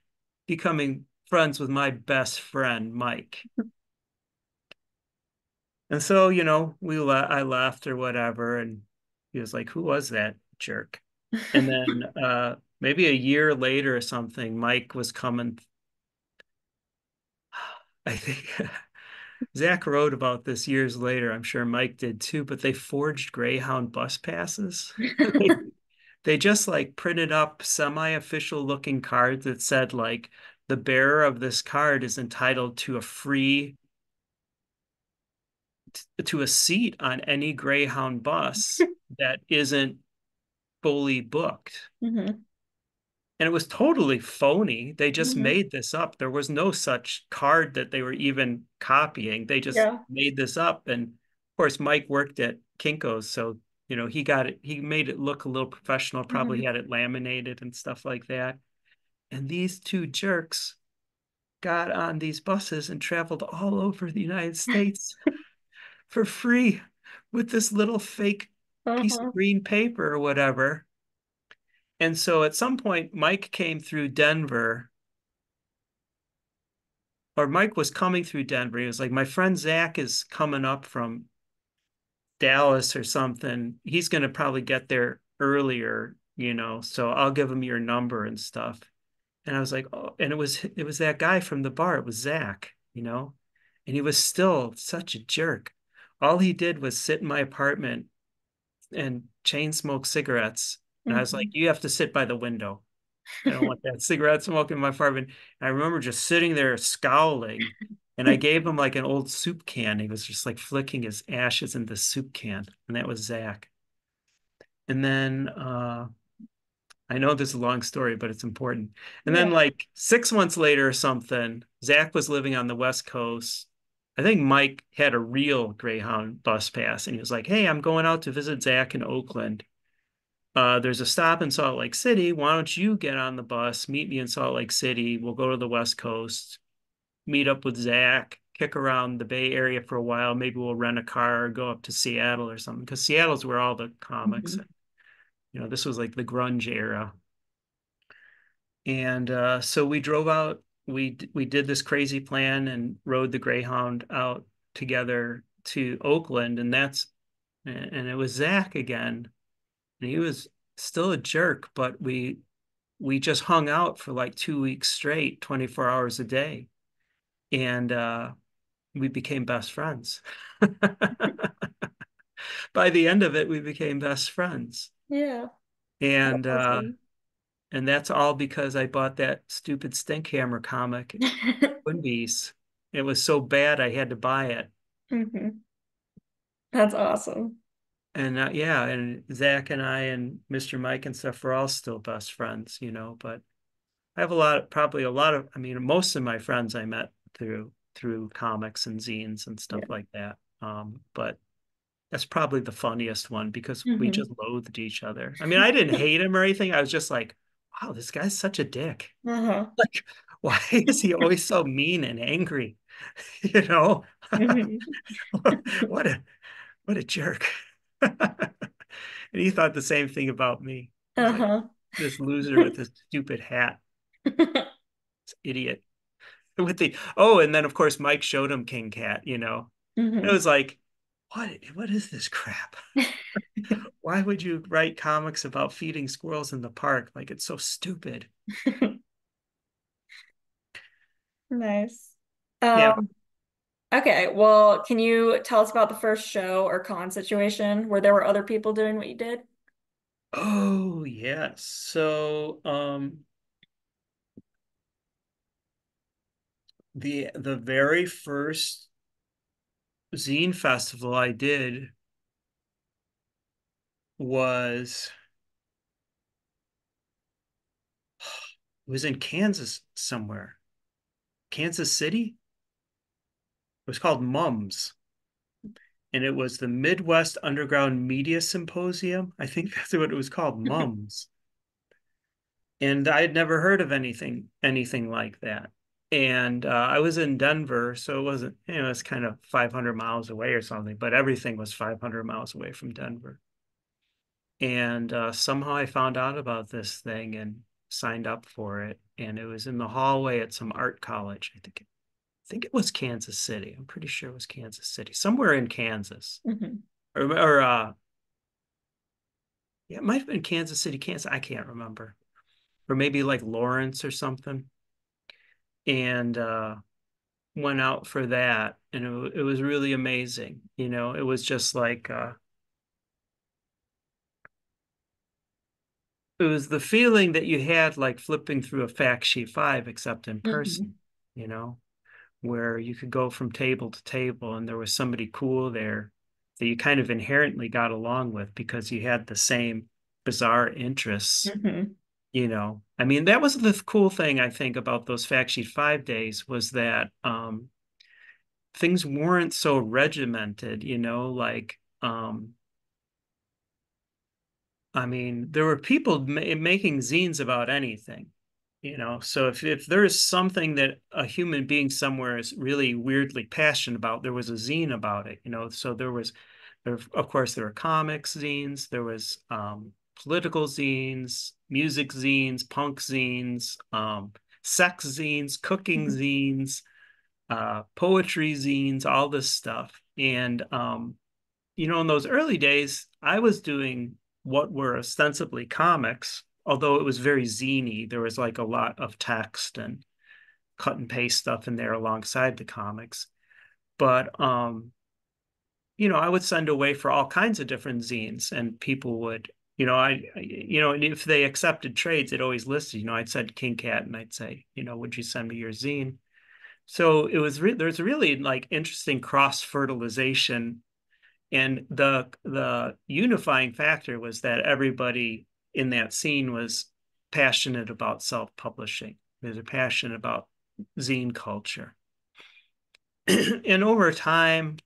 becoming friends with my best friend, Mike? And so, you know, I left or whatever, and he was like, "Who was that jerk?" And then maybe a year later or something, Mike was coming. I think Zach wrote about this years later. I'm sure Mike did too, but they forged Greyhound bus passes. They just like printed up semi-official looking cards that said like the bearer of this card is entitled to a free to a seat on any Greyhound bus that isn't fully booked. Hmm. And it was totally phony. They just Hmm. made this up. There was no such card that they were even copying. They just Yeah. made this up. And of course, Mike worked at Kinko's, so you know he got it. He made it look a little professional. Probably Hmm. had it laminated and stuff like that. And these two jerks got on these buses and traveled all over the United States for free with this little fake piece of Uh-huh. green paper or whatever. And so at some point, Mike came through Denver, or Mike was coming through Denver. He was like, my friend Zach is coming up from Dallas or something. He's going to probably get there earlier, you know, so I'll give him your number and stuff. And I was like, oh, and it was that guy from the bar. It was Zach, you know, and he was still such a jerk. All he did was sit in my apartment and chain smoke cigarettes. And I was like, Hmm. you have to sit by the window. I don't want that cigarette smoke in my apartment. And I remember just sitting there scowling. And I gave him like an old soup can. He was just like flicking his ashes in the soup can. And that was Zach. And then I know this is a long story, but it's important. And then Yeah. like 6 months later or something, Zach was living on the West Coast. I think Mike had a real Greyhound bus pass, and he was like, "Hey, I'm going out to visit Zach in Oakland. There's a stop in Salt Lake City. Why don't you get on the bus, meet me in Salt Lake City? We'll go to the West Coast, meet up with Zach, kick around the Bay Area for a while. Maybe we'll rent a car or go up to Seattle or something, because Seattle's where all the comics, Hmm. you know, this was like the grunge era." And so we drove out. We did this crazy plan and rode the Greyhound out together to Oakland, and it was Zach again, and he was still a jerk, but we just hung out for like 2 weeks straight, 24 hours a day, and we became best friends. By the end of it, we became best friends, Yeah. That's and awesome. and that's all because I bought that stupid Stinkhammer comic, Twin Beast. It was so bad I had to buy it. Hmm. That's awesome. And yeah, and Zach and I and Mr. Mike and stuff, we're all still best friends, you know. But I have probably a lot of, I mean, most of my friends I met through comics and zines and stuff Yeah. like that. But that's probably the funniest one because we Hmm. just loathed each other. I mean, I didn't hate him or anything. I was just like, wow, this guy's such a dick. Uh-huh. Like, why is he always so mean and angry? You know, Hmm. what a what a jerk. And he thought the same thing about me. He's like, Uh-huh. this loser with this stupid hat, this idiot. With the and then of course Mike showed him King Cat, you know. It Hmm. was like, what is this crap? Why would you write comics about feeding squirrels in the park? Like, it's so stupid. Nice. Yeah. Okay, well, can you tell us about the first show or con situation where there were other people doing what you did? Oh, yes. So, the very first zine festival I did was it was in Kansas somewhere. Kansas City? It was called Mums. And it was the Midwest Underground Media Symposium. I think that's what it was called, Mums. And I had never heard of anything like that. And I was in Denver, so it wasn't, it's kind of 500 miles away or something, but everything was 500 miles away from Denver. And somehow I found out about this thing and signed up for it. And it was in the hallway at some art college. I think it was Kansas City. I'm pretty sure it was Kansas City, somewhere in Kansas. Mhm. Or yeah, it might have been Kansas City, Kansas. I can't remember. Or maybe like Lawrence or something. And went out for that. And it was really amazing. It was just like it was the feeling that you had like flipping through a fact sheet 5, except in person, Mhm. you know, where you could go from table to table and there was somebody cool there that you kind of inherently got along with because you had the same bizarre interests. Mhm. I mean, that was the cool thing I think about those fact sheet 5 days was that things weren't so regimented, like I mean, there were people making zines about anything, So if there is something that a human being somewhere is really weirdly passionate about, there was a zine about it, So of course, there were comics zines, there was political zines, music zines, punk zines, sex zines, cooking zines, poetry zines, all this stuff. And in those early days, I was doing what were ostensibly comics, although it was very zany. There was like a lot of text and cut and paste stuff in there alongside the comics. But I would send away for all kinds of different zines, and people would, and if they accepted trades, it always listed, I'd send King Cat, and I'd say, would you send me your zine? So there's really like interesting cross fertilization. And the unifying factor was that everybody in that scene was passionate about self-publishing. They were passionate about zine culture. And over time,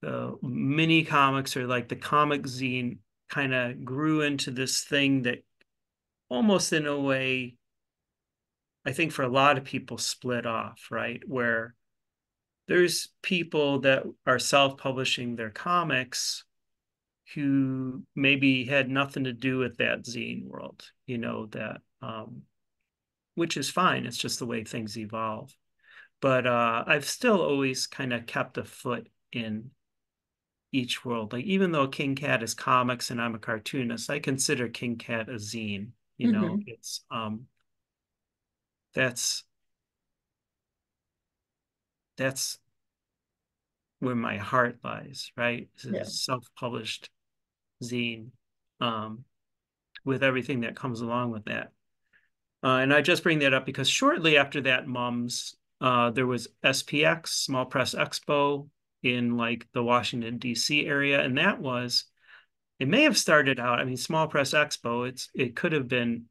the mini comics or like the comic zine kind of grew into this thing that almost in a way, I think for a lot of people split off, right? Where there's people that are self-publishing their comics who maybe had nothing to do with that zine world, that which is fine. It's just the way things evolve. But I've still always kind of kept a foot in each world. Like even though King Cat is comics and I'm a cartoonist, I consider King Cat a zine. Mhm. It's that's that's where my heart lies, right? This is Yeah. a self-published zine, um, with everything that comes along with that. And I just bring that up because shortly after that, Mums, there was SPX, Small Press Expo, in like the Washington, D.C. area. And it may have started out, I mean, Small Press Expo, it could have been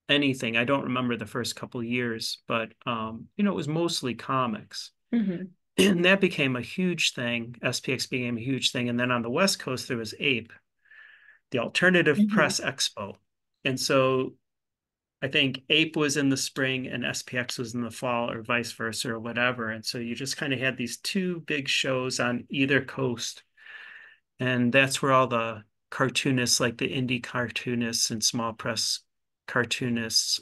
anything. I don't remember the first couple of years, but, it was mostly comics. Mhm. And that became a huge thing. SPX became a huge thing. And then on the West Coast, there was APE, the Alternative Mhm. Press Expo. And so I think APE was in the spring and SPX was in the fall or vice versa or whatever. And so you just kind of had these two big shows on either coast. And that's where all the cartoonists, like the indie cartoonists and small press cartoonists,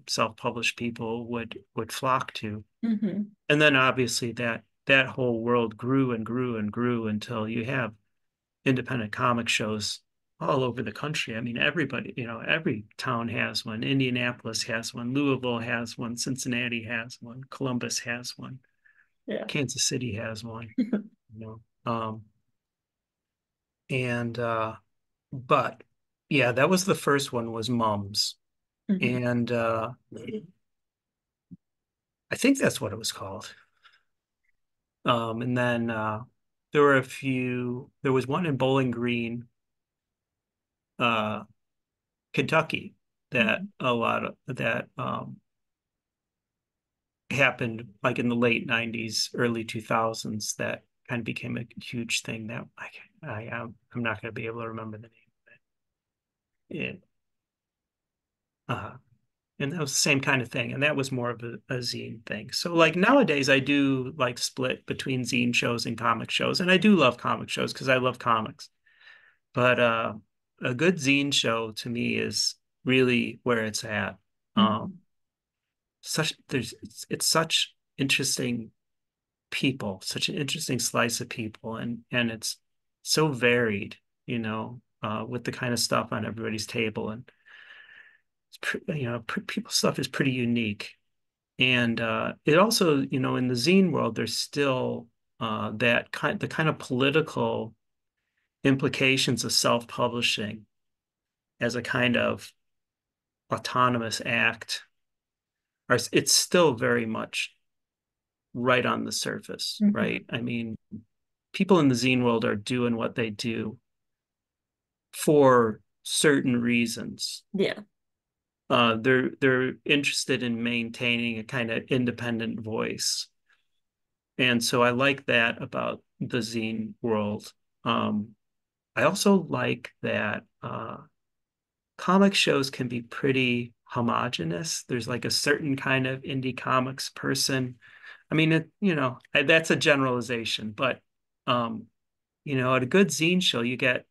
self-published people would flock to. Mhm. And then obviously that that whole world grew and grew and grew until you have independent comic shows all over the country. I mean, everybody, every town has one. Indianapolis has one. Louisville has one. Cincinnati has one. Columbus has one. Yeah. Kansas City has one. And but yeah, that was the first one, was Mums. Mhm. And I think that's what it was called. And then there was one in Bowling Green, uh, Kentucky, that Mhm. a lot of that happened like in the late 90s, early 2000s, that kind of became a huge thing that I'm not going to be able to remember the name of it. Uh, and that was the same kind of thing, and that was more of a zine thing. So like nowadays I do like split between zine shows and comic shows, and I do love comic shows because I love comics. But a good zine show to me is really where it's at. Um, Mhm. it's such interesting people, such an interesting slice of people, and it's so varied, with the kind of stuff on everybody's table, and people's stuff is pretty unique. And it also, in the zine world, there's still the kind of political implications of self-publishing as a kind of autonomous act. It's still very much right on the surface, Mhm. right? I mean, people in the zine world are doing what they do for certain reasons. Yeah. They're interested in maintaining a kind of independent voice. And so I like that about the zine world. Um, I also like that comic shows can be pretty homogenous. There's like a certain kind of indie comics person. I mean, that's a generalization, but um, at a good zine show, you get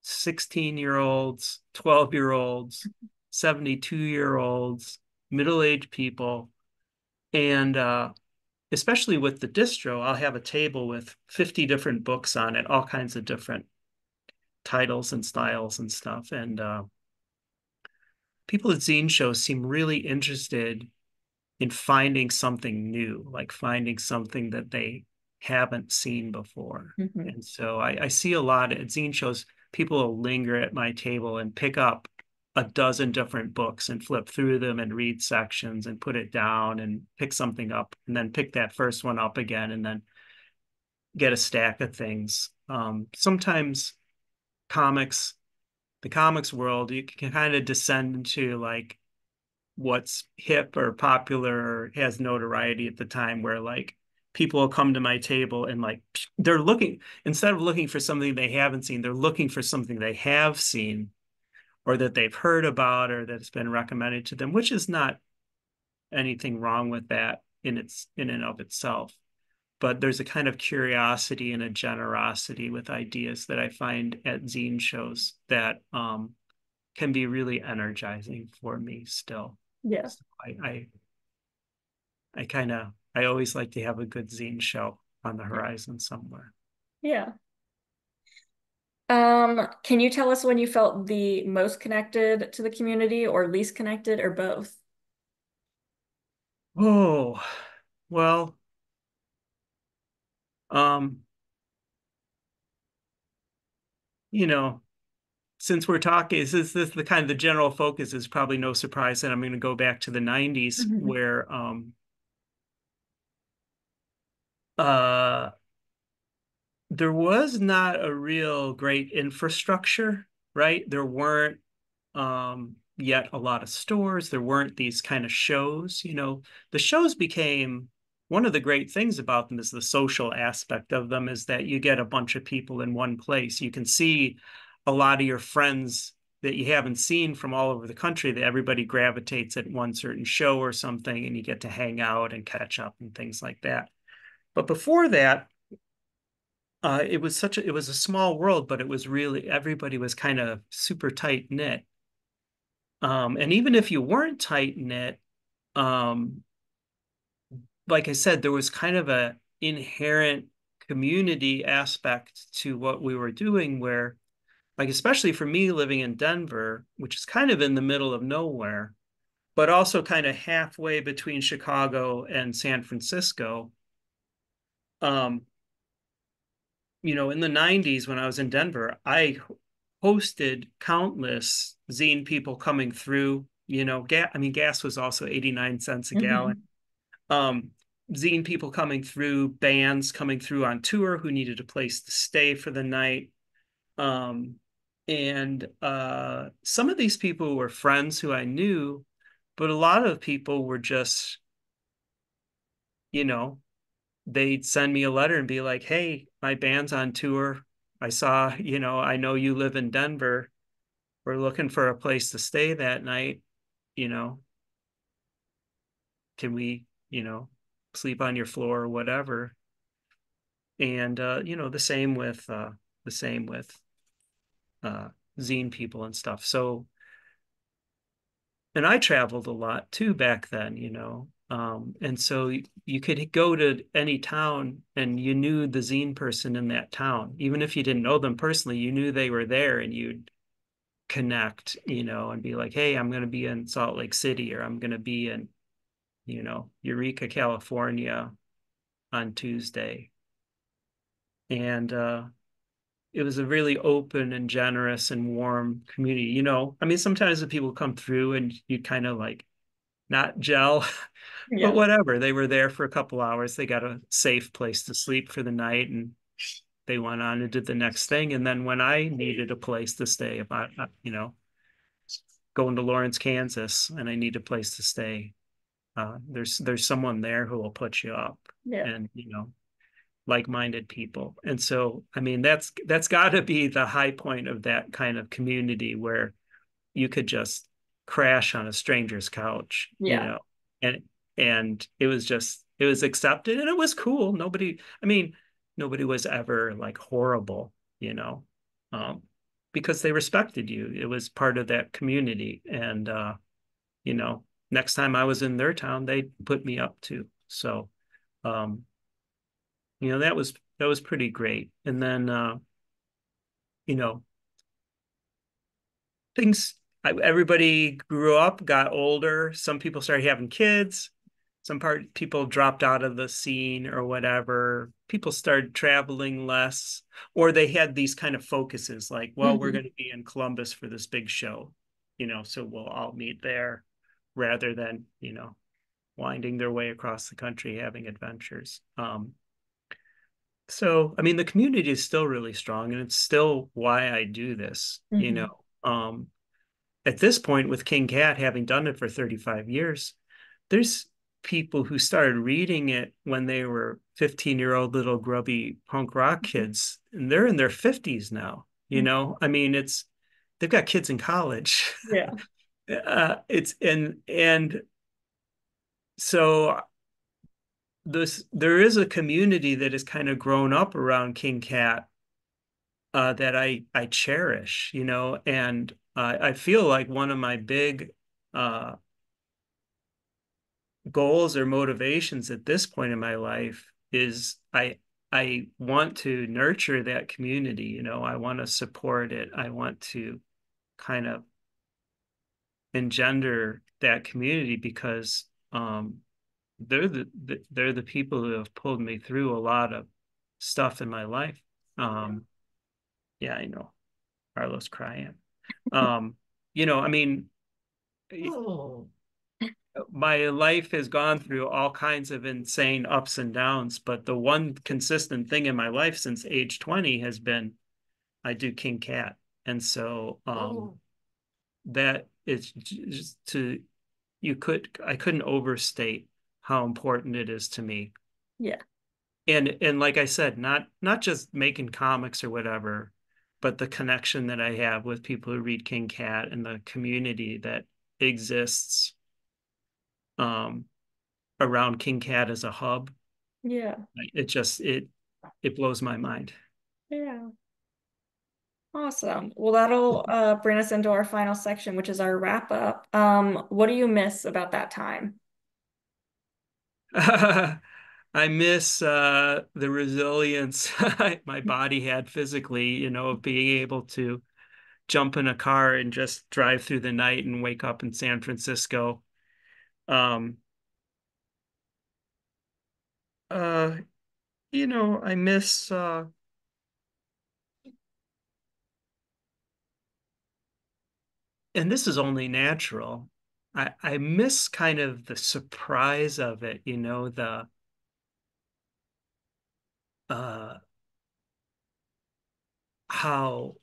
16-year-olds, 12-year-olds, 72-year-olds, middle-aged people, and especially with the distro, I'll have a table with 50 different books on it, all kinds of different titles and styles and stuff. And people at zine shows seem really interested in finding something new, like finding something that they haven't seen before. Mhm. And so I see a lot at zine shows, people will linger at my table and pick up a dozen different books and flip through them and read sections and put it down and pick something up and then pick that first one up again and then get a stack of things. Sometimes comics, the comics world, you can kind of descend into like what's hip or popular or has notoriety at the time, where like people will come to my table and like they're looking, instead of looking for something they haven't seen, they're looking for something they have seen or that they've heard about or that's been recommended to them, which is not anything wrong with that in and of itself. But there's a kind of curiosity and a generosity with ideas that I find at zine shows that can be really energizing for me still. Yeah. So I always like to have a good zine show on the horizon somewhere. Yeah. Can you tell us when you felt the most connected to the community or least connected or both? Oh, well, um, you know, since we're talking, this the kind of the general focus is probably no surprise that I'm going to go back to the 90s Mhm. where uh there was not a real great infrastructure, right? There weren't yet a lot of stores. There weren't these kind of shows. The shows became one of the great things about them is the social aspect of them is that you get a bunch of people in one place. You can see a lot of your friends that you haven't seen from all over the country, that everybody gravitates at one certain show or something, and you get to hang out and catch up and things like that. But before that, it was a small world, but it was really everybody was kind of super tight knit. And even if you weren't tight knit, um, like I said, there was kind of inherent community aspect to what we were doing where, like, especially for me living in Denver, which is kind of in the middle of nowhere, but also kind of halfway between Chicago and San Francisco. Um, in the 90s when I was in Denver, I hosted countless zine people coming through. Gas was also 89 cents a gallon. Mhm. Um, Zine people coming through, bands coming through on tour who needed a place to stay for the night. And some of these people were friends who I knew, but a lot of people were just, you know, they'd send me a letter and be like, hey, my band's on tour. I saw, I know you live in Denver. We're looking for a place to stay that night. You know, can we, sleep on your floor or whatever? And the same with uh zine people and stuff. So, and I traveled a lot too back then, and so you could go to any town and you knew the zine person in that town. Even if you didn't know them personally, you knew they were there and you'd connect, and be like, hey, I'm going to be in Salt Lake City, or I'm going to be in, Eureka, California on Tuesday. And it was a really open and generous and warm community. Sometimes the people come through and you kind of like not gel, but Yeah. whatever. They were there for a couple hours. They got a safe place to sleep for the night, and they went on and did the next thing. And then when I needed a place to stay, if I, going to Lawrence, Kansas, and I need a place to stay, there's someone there who will put you up, Yeah. and like-minded people. And so, that's got to be the high point of that kind of community where you could just crash on a stranger's couch, Yeah. and it was accepted and it was cool. Nobody was ever like horrible, um, because they respected you. It was part of that community. And, you know, next time I was in their town, they put me up too. So, um, that was pretty great. And then, you know, things everybody grew up, got older. Some people started having kids. People dropped out of the scene or whatever. People started traveling less, or they had these kind of focuses like, well, we're Mhm. going to be in Columbus for this big show, so we'll all meet there rather than, winding their way across the country having adventures. So, the community is still really strong, and it's still why I do this, Mhm. at this point with King Cat having done it for 35 years, there's people who started reading it when they were 15-year-old little grubby punk rock kids, and they're in their 50s now. It's they've got kids in college. Yeah. It's and so there is a community that has kind of grown up around King Cat, that I cherish, and I feel like one of my big uh, goals or motivations at this point in my life is I want to nurture that community. I want to support it. I want to kind of engender that community because they're the people who have pulled me through a lot of stuff in my life. Yeah, I know. Carlos crying. Um, you know, I mean, my life has gone through all kinds of insane ups and downs, but the one consistent thing in my life since age 20 has been I do King Cat. And so that is just I couldn't overstate how important it is to me. Yeah. And like I said, not just making comics or whatever, but the connection that I have with people who read King Cat and the community that exists um around King Cat as a hub. Yeah. It blows my mind. Yeah. Awesome. Well, that'll bring us into our final section, which is our wrap up. What do you miss about that time? I miss the resilience my body had physically, of being able to jump in a car and just drive through the night and wake up in San Francisco. Um, uh, I miss and this is only natural. I miss kind of the surprise of it, the uh how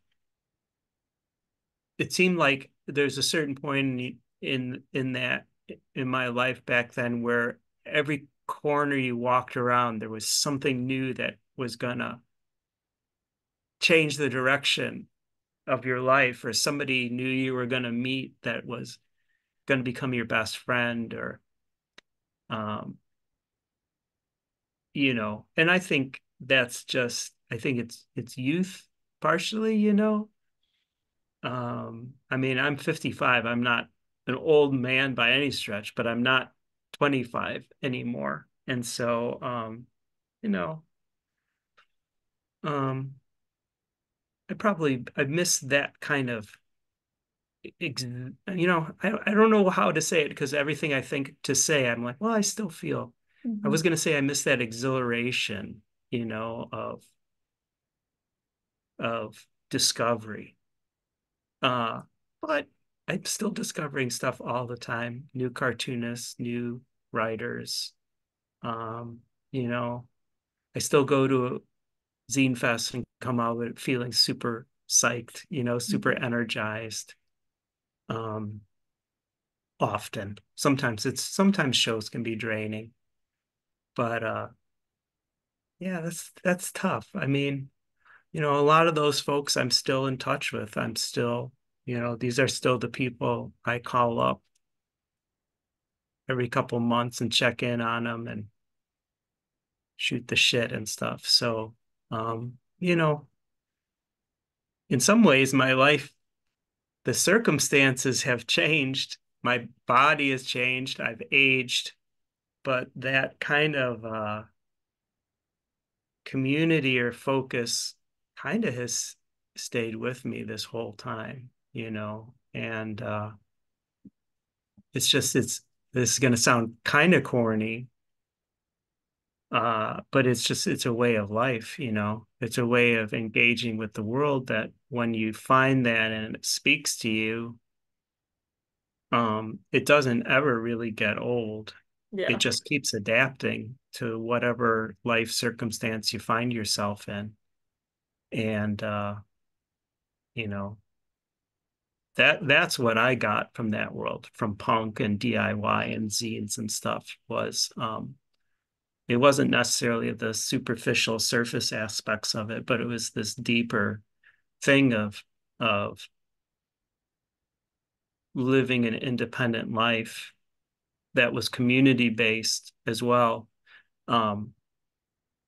it seemed like there's a certain point in that in my life back then where every corner you walked around there was something new that was gonna change the direction of your life, or somebody new you were gonna meet that was gonna become your best friend, or um and I think it's youth partially, I mean, I'm 55. I'm not an old man by any stretch, but I'm not 25 anymore. And so, you know, um, I miss that kind of, I don't know how to say it because everything I think to say, I'm like, well, I still feel, I Mhm. was going to say I miss that exhilaration, of discovery. Uh, but I'm still discovering stuff all the time, new cartoonists, new writers. Um, you know, I still go to a zine fest and come out with it feeling super psyched, super Mhm. energized. Um, Often. Sometimes shows can be draining, but yeah, that's tough. I mean, a lot of those folks I'm still in touch with. I'm still, these are still the people I call up every couple months and check in on them and shoot the shit and stuff. So, in some ways, my life, the circumstances have changed. My body has changed. I've aged, but that kind of community or focus kind of has stayed with me this whole time, and this is going to sound kind of corny, but it's a way of life, it's a way of engaging with the world that when you find that and it speaks to you, it doesn't ever really get old. It Yeah. just keeps adapting to whatever life circumstance you find yourself in. And you know, that's what I got from that world, from punk and DIY and zines and stuff was it wasn't necessarily the superficial surface aspects of it, but it was this deeper thing of living an independent life that was community based as well. Um,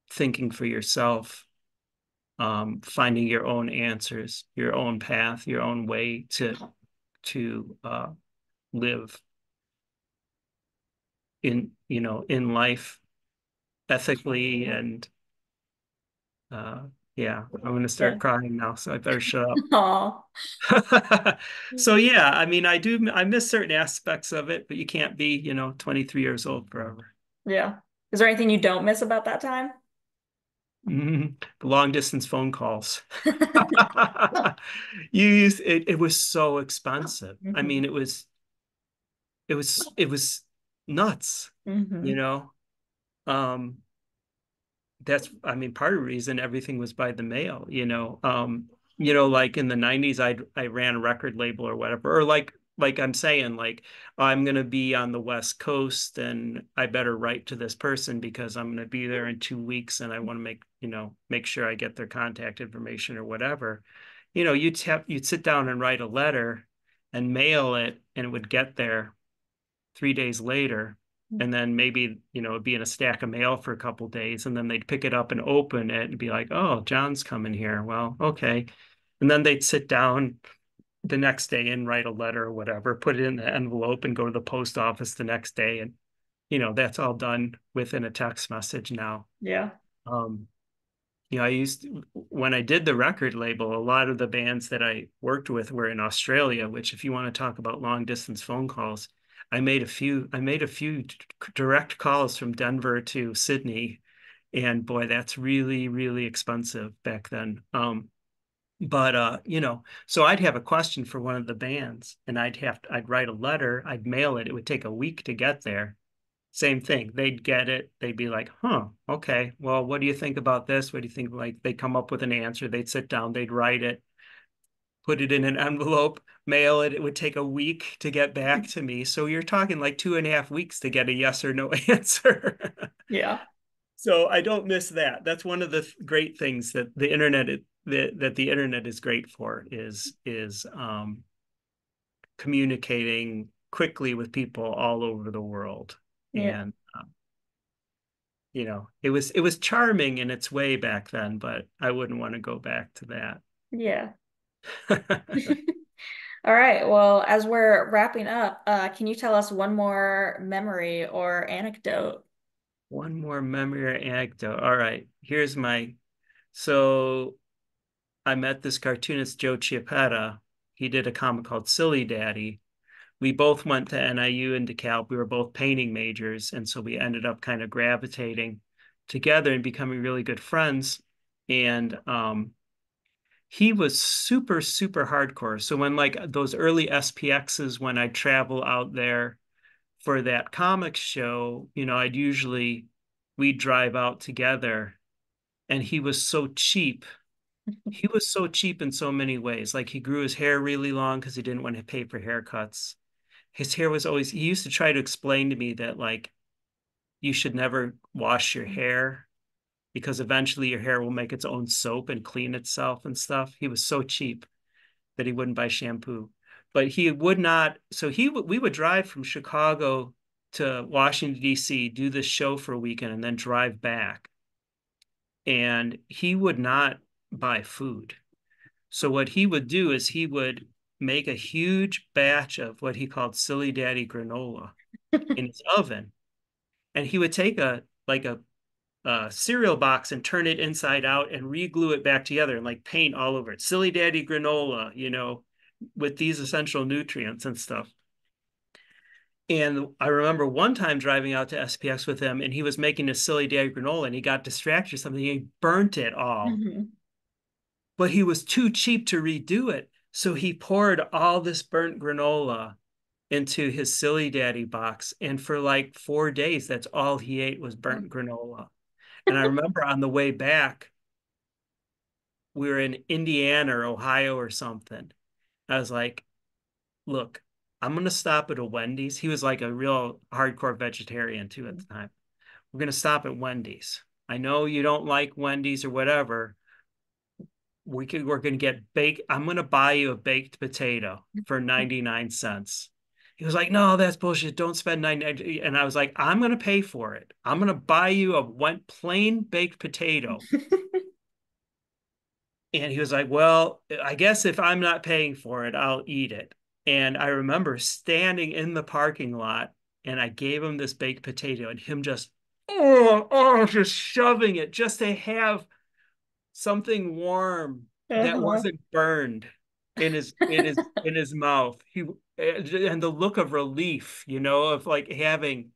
Thinking for yourself, finding your own answers, your own path, your own way to live in life ethically and yeah, I'm gonna Yeah. start crying now, so I better shut up. Aw. So yeah, I mean, I miss certain aspects of it, but you can't be, 23 years old forever. Yeah. Is there anything you don't miss about that time? The long distance phone calls. It was so expensive. I Hmm. mean, it was nuts, you Hmm. know. Um, that's I mean part of the reason everything was by the mail, like in the 90s I ran a record label or whatever, or like I'm saying, like I'm going to be on the West Coast and I better write to this person because I'm going to be there in 2 weeks and I want to make sure I get their contact information or whatever. You'd sit down and write a letter and mail it and it would get there 3 days later, and then maybe it'd be in a stack of mail for a couple days, and then they'd pick it up and open it and be like, oh, John's coming here, well, okay. And then they'd sit down the next day and write a letter or whatever, put it in the envelope and go to the post office the next day, and that's all done within a text message now. Yeah. Um, when I did the record label, a lot of the bands that I worked with were in Australia, which if you want to talk about long distance phone calls, I made a few direct calls from Denver to Sydney, and boy, that's really, really expensive back then. But so I'd have a question for one of the bands and I'd write a letter, I'd mail it. It would take a week to get there. Same thing. They'd get it. They'd be like, huh, okay. Well, what do you think about this? What do you think? Like they'd come up with an answer. They'd sit down, they'd write it, put it in an envelope, mail it. It would take a week to get back to me. So you're talking like 2.5 weeks to get a yes or no answer. Yeah. So I don't miss that. That's one of the great things that the internet is great for is communicating quickly with people all over the world. Yeah. And it was charming in its way back then, but I wouldn't want to go back to Yeah. that. All right. Well, as we're wrapping up, can you tell us one more memory or anecdote? One more memory or anecdote. All right, so I met this cartoonist, Joe Chiappetta. He did a comic called Silly Daddy. We both went to NIU and DeKalb. We were both painting majors, and so we ended up kind of gravitating together and becoming really good friends. And he was super, super hardcore. So when like those early SPXs, when I travel out there for that comic show, we'd drive out together, and he was so cheap. He was so cheap in so many ways. Like he grew his hair really long because he didn't want to pay for haircuts. His hair was always, he used to try to explain to me that like you should never wash your hair because eventually your hair will make its own soap and clean itself and stuff. He was so cheap that he wouldn't buy shampoo. But he would not, so we would drive from Chicago to Washington, D.C., do this show for a weekend, and then drive back. And he would not buy food. So what he would do is he would make a huge batch of what he called Silly Daddy granola in his oven. And he would take a cereal box and turn it inside out and re-glue it back together and like paint all over it. Silly Daddy granola, with these essential nutrients and stuff. And I remember one time driving out to SPX with him, and he was making a Silly Daddy granola, and he got distracted or something. He burnt it all, Mhm. but he was too cheap to redo it. So he poured all this burnt granola into his Silly Daddy box. And for like 4 days, that's all he ate was burnt granola. And I remember on the way back, we were in Indiana or Ohio or something. I was like, look, I'm going to stop at a Wendy's. He was like a real hardcore vegetarian too at the time. We're going to stop at Wendy's. I know you don't like Wendy's or whatever. We're going to get baked. I'm going to buy you a baked potato for 99 cents. He was like, no, that's bullshit. Don't spend 99. And I was like, I'm going to pay for it. I'm going to buy you a plain baked potato. And he was like, well, I guess if I'm not paying for it, I'll eat it. And I remember standing in the parking lot and I gave him this baked potato and him just shoving it just to have something warm that Uh-huh. wasn't burned in his mouth. And the look of relief, of like having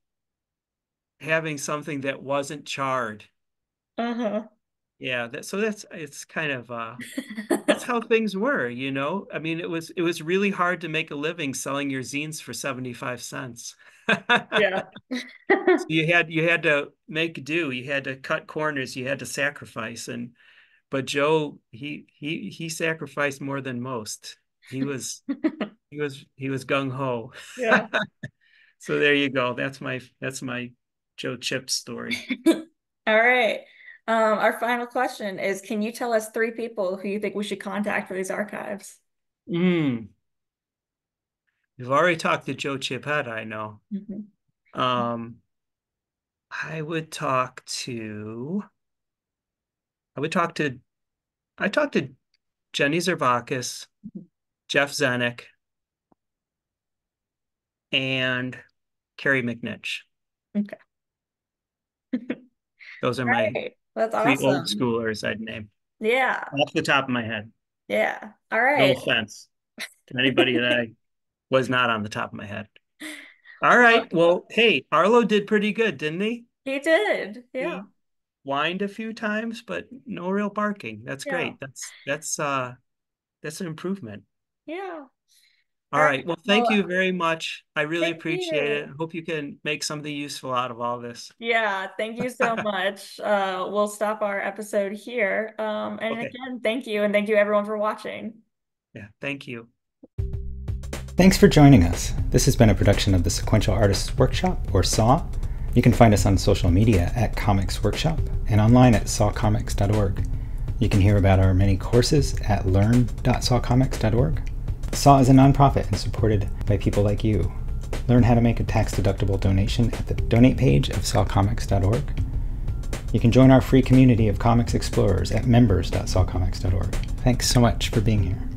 something that wasn't charred. Uh-huh. Yeah, it's kind of that's how things were, I mean, it was really hard to make a living selling your zines for 75 cents. Yeah. So you had to make do, you had to cut corners, you had to sacrifice. But Joe, he sacrificed more than most. He was gung ho. Yeah. So there you go. That's my Joe Chip story. All right. Our final question is, can you tell us three people who you think we should contact for these archives? Mm. We've already talked to Joe Chiapetta, I know. Mhm. Um, I would talk to I would talk to I talked to Jenny Zervakis, Jeff Zenick, and Carrie McNitch. Okay. Those are my Right. That's 3 old awesome. schoolers I'd name Yeah. off the top of my head. Yeah. All No right. offense to anybody that I was not on the top of my head. All Well, right. Well, hey, Arlo did pretty good, didn't he? he did. Yeah. He whined a few times, but no real barking. That's Yeah. great. That's an improvement. Yeah. All All right. right. Well, thank Well, you very much. I really thank appreciate it. you. I hope you can make something useful out of all this. Yeah, thank you so much. We'll stop our episode here. And Okay. again, thank you, and thank you everyone for watching. Yeah. Thank you. Thanks for joining us. This has been a production of the Sequential Artists Workshop, or SAW. You can find us on social media at Comics Workshop and online at sawcomics.org. You can hear about our many courses at learn.sawcomics.org. SAW is a nonprofit and supported by people like you. Learn how to make a tax-deductible donation at the donate page of sawcomics.org. You can join our free community of comics explorers at members.sawcomics.org. Thanks so much for being here.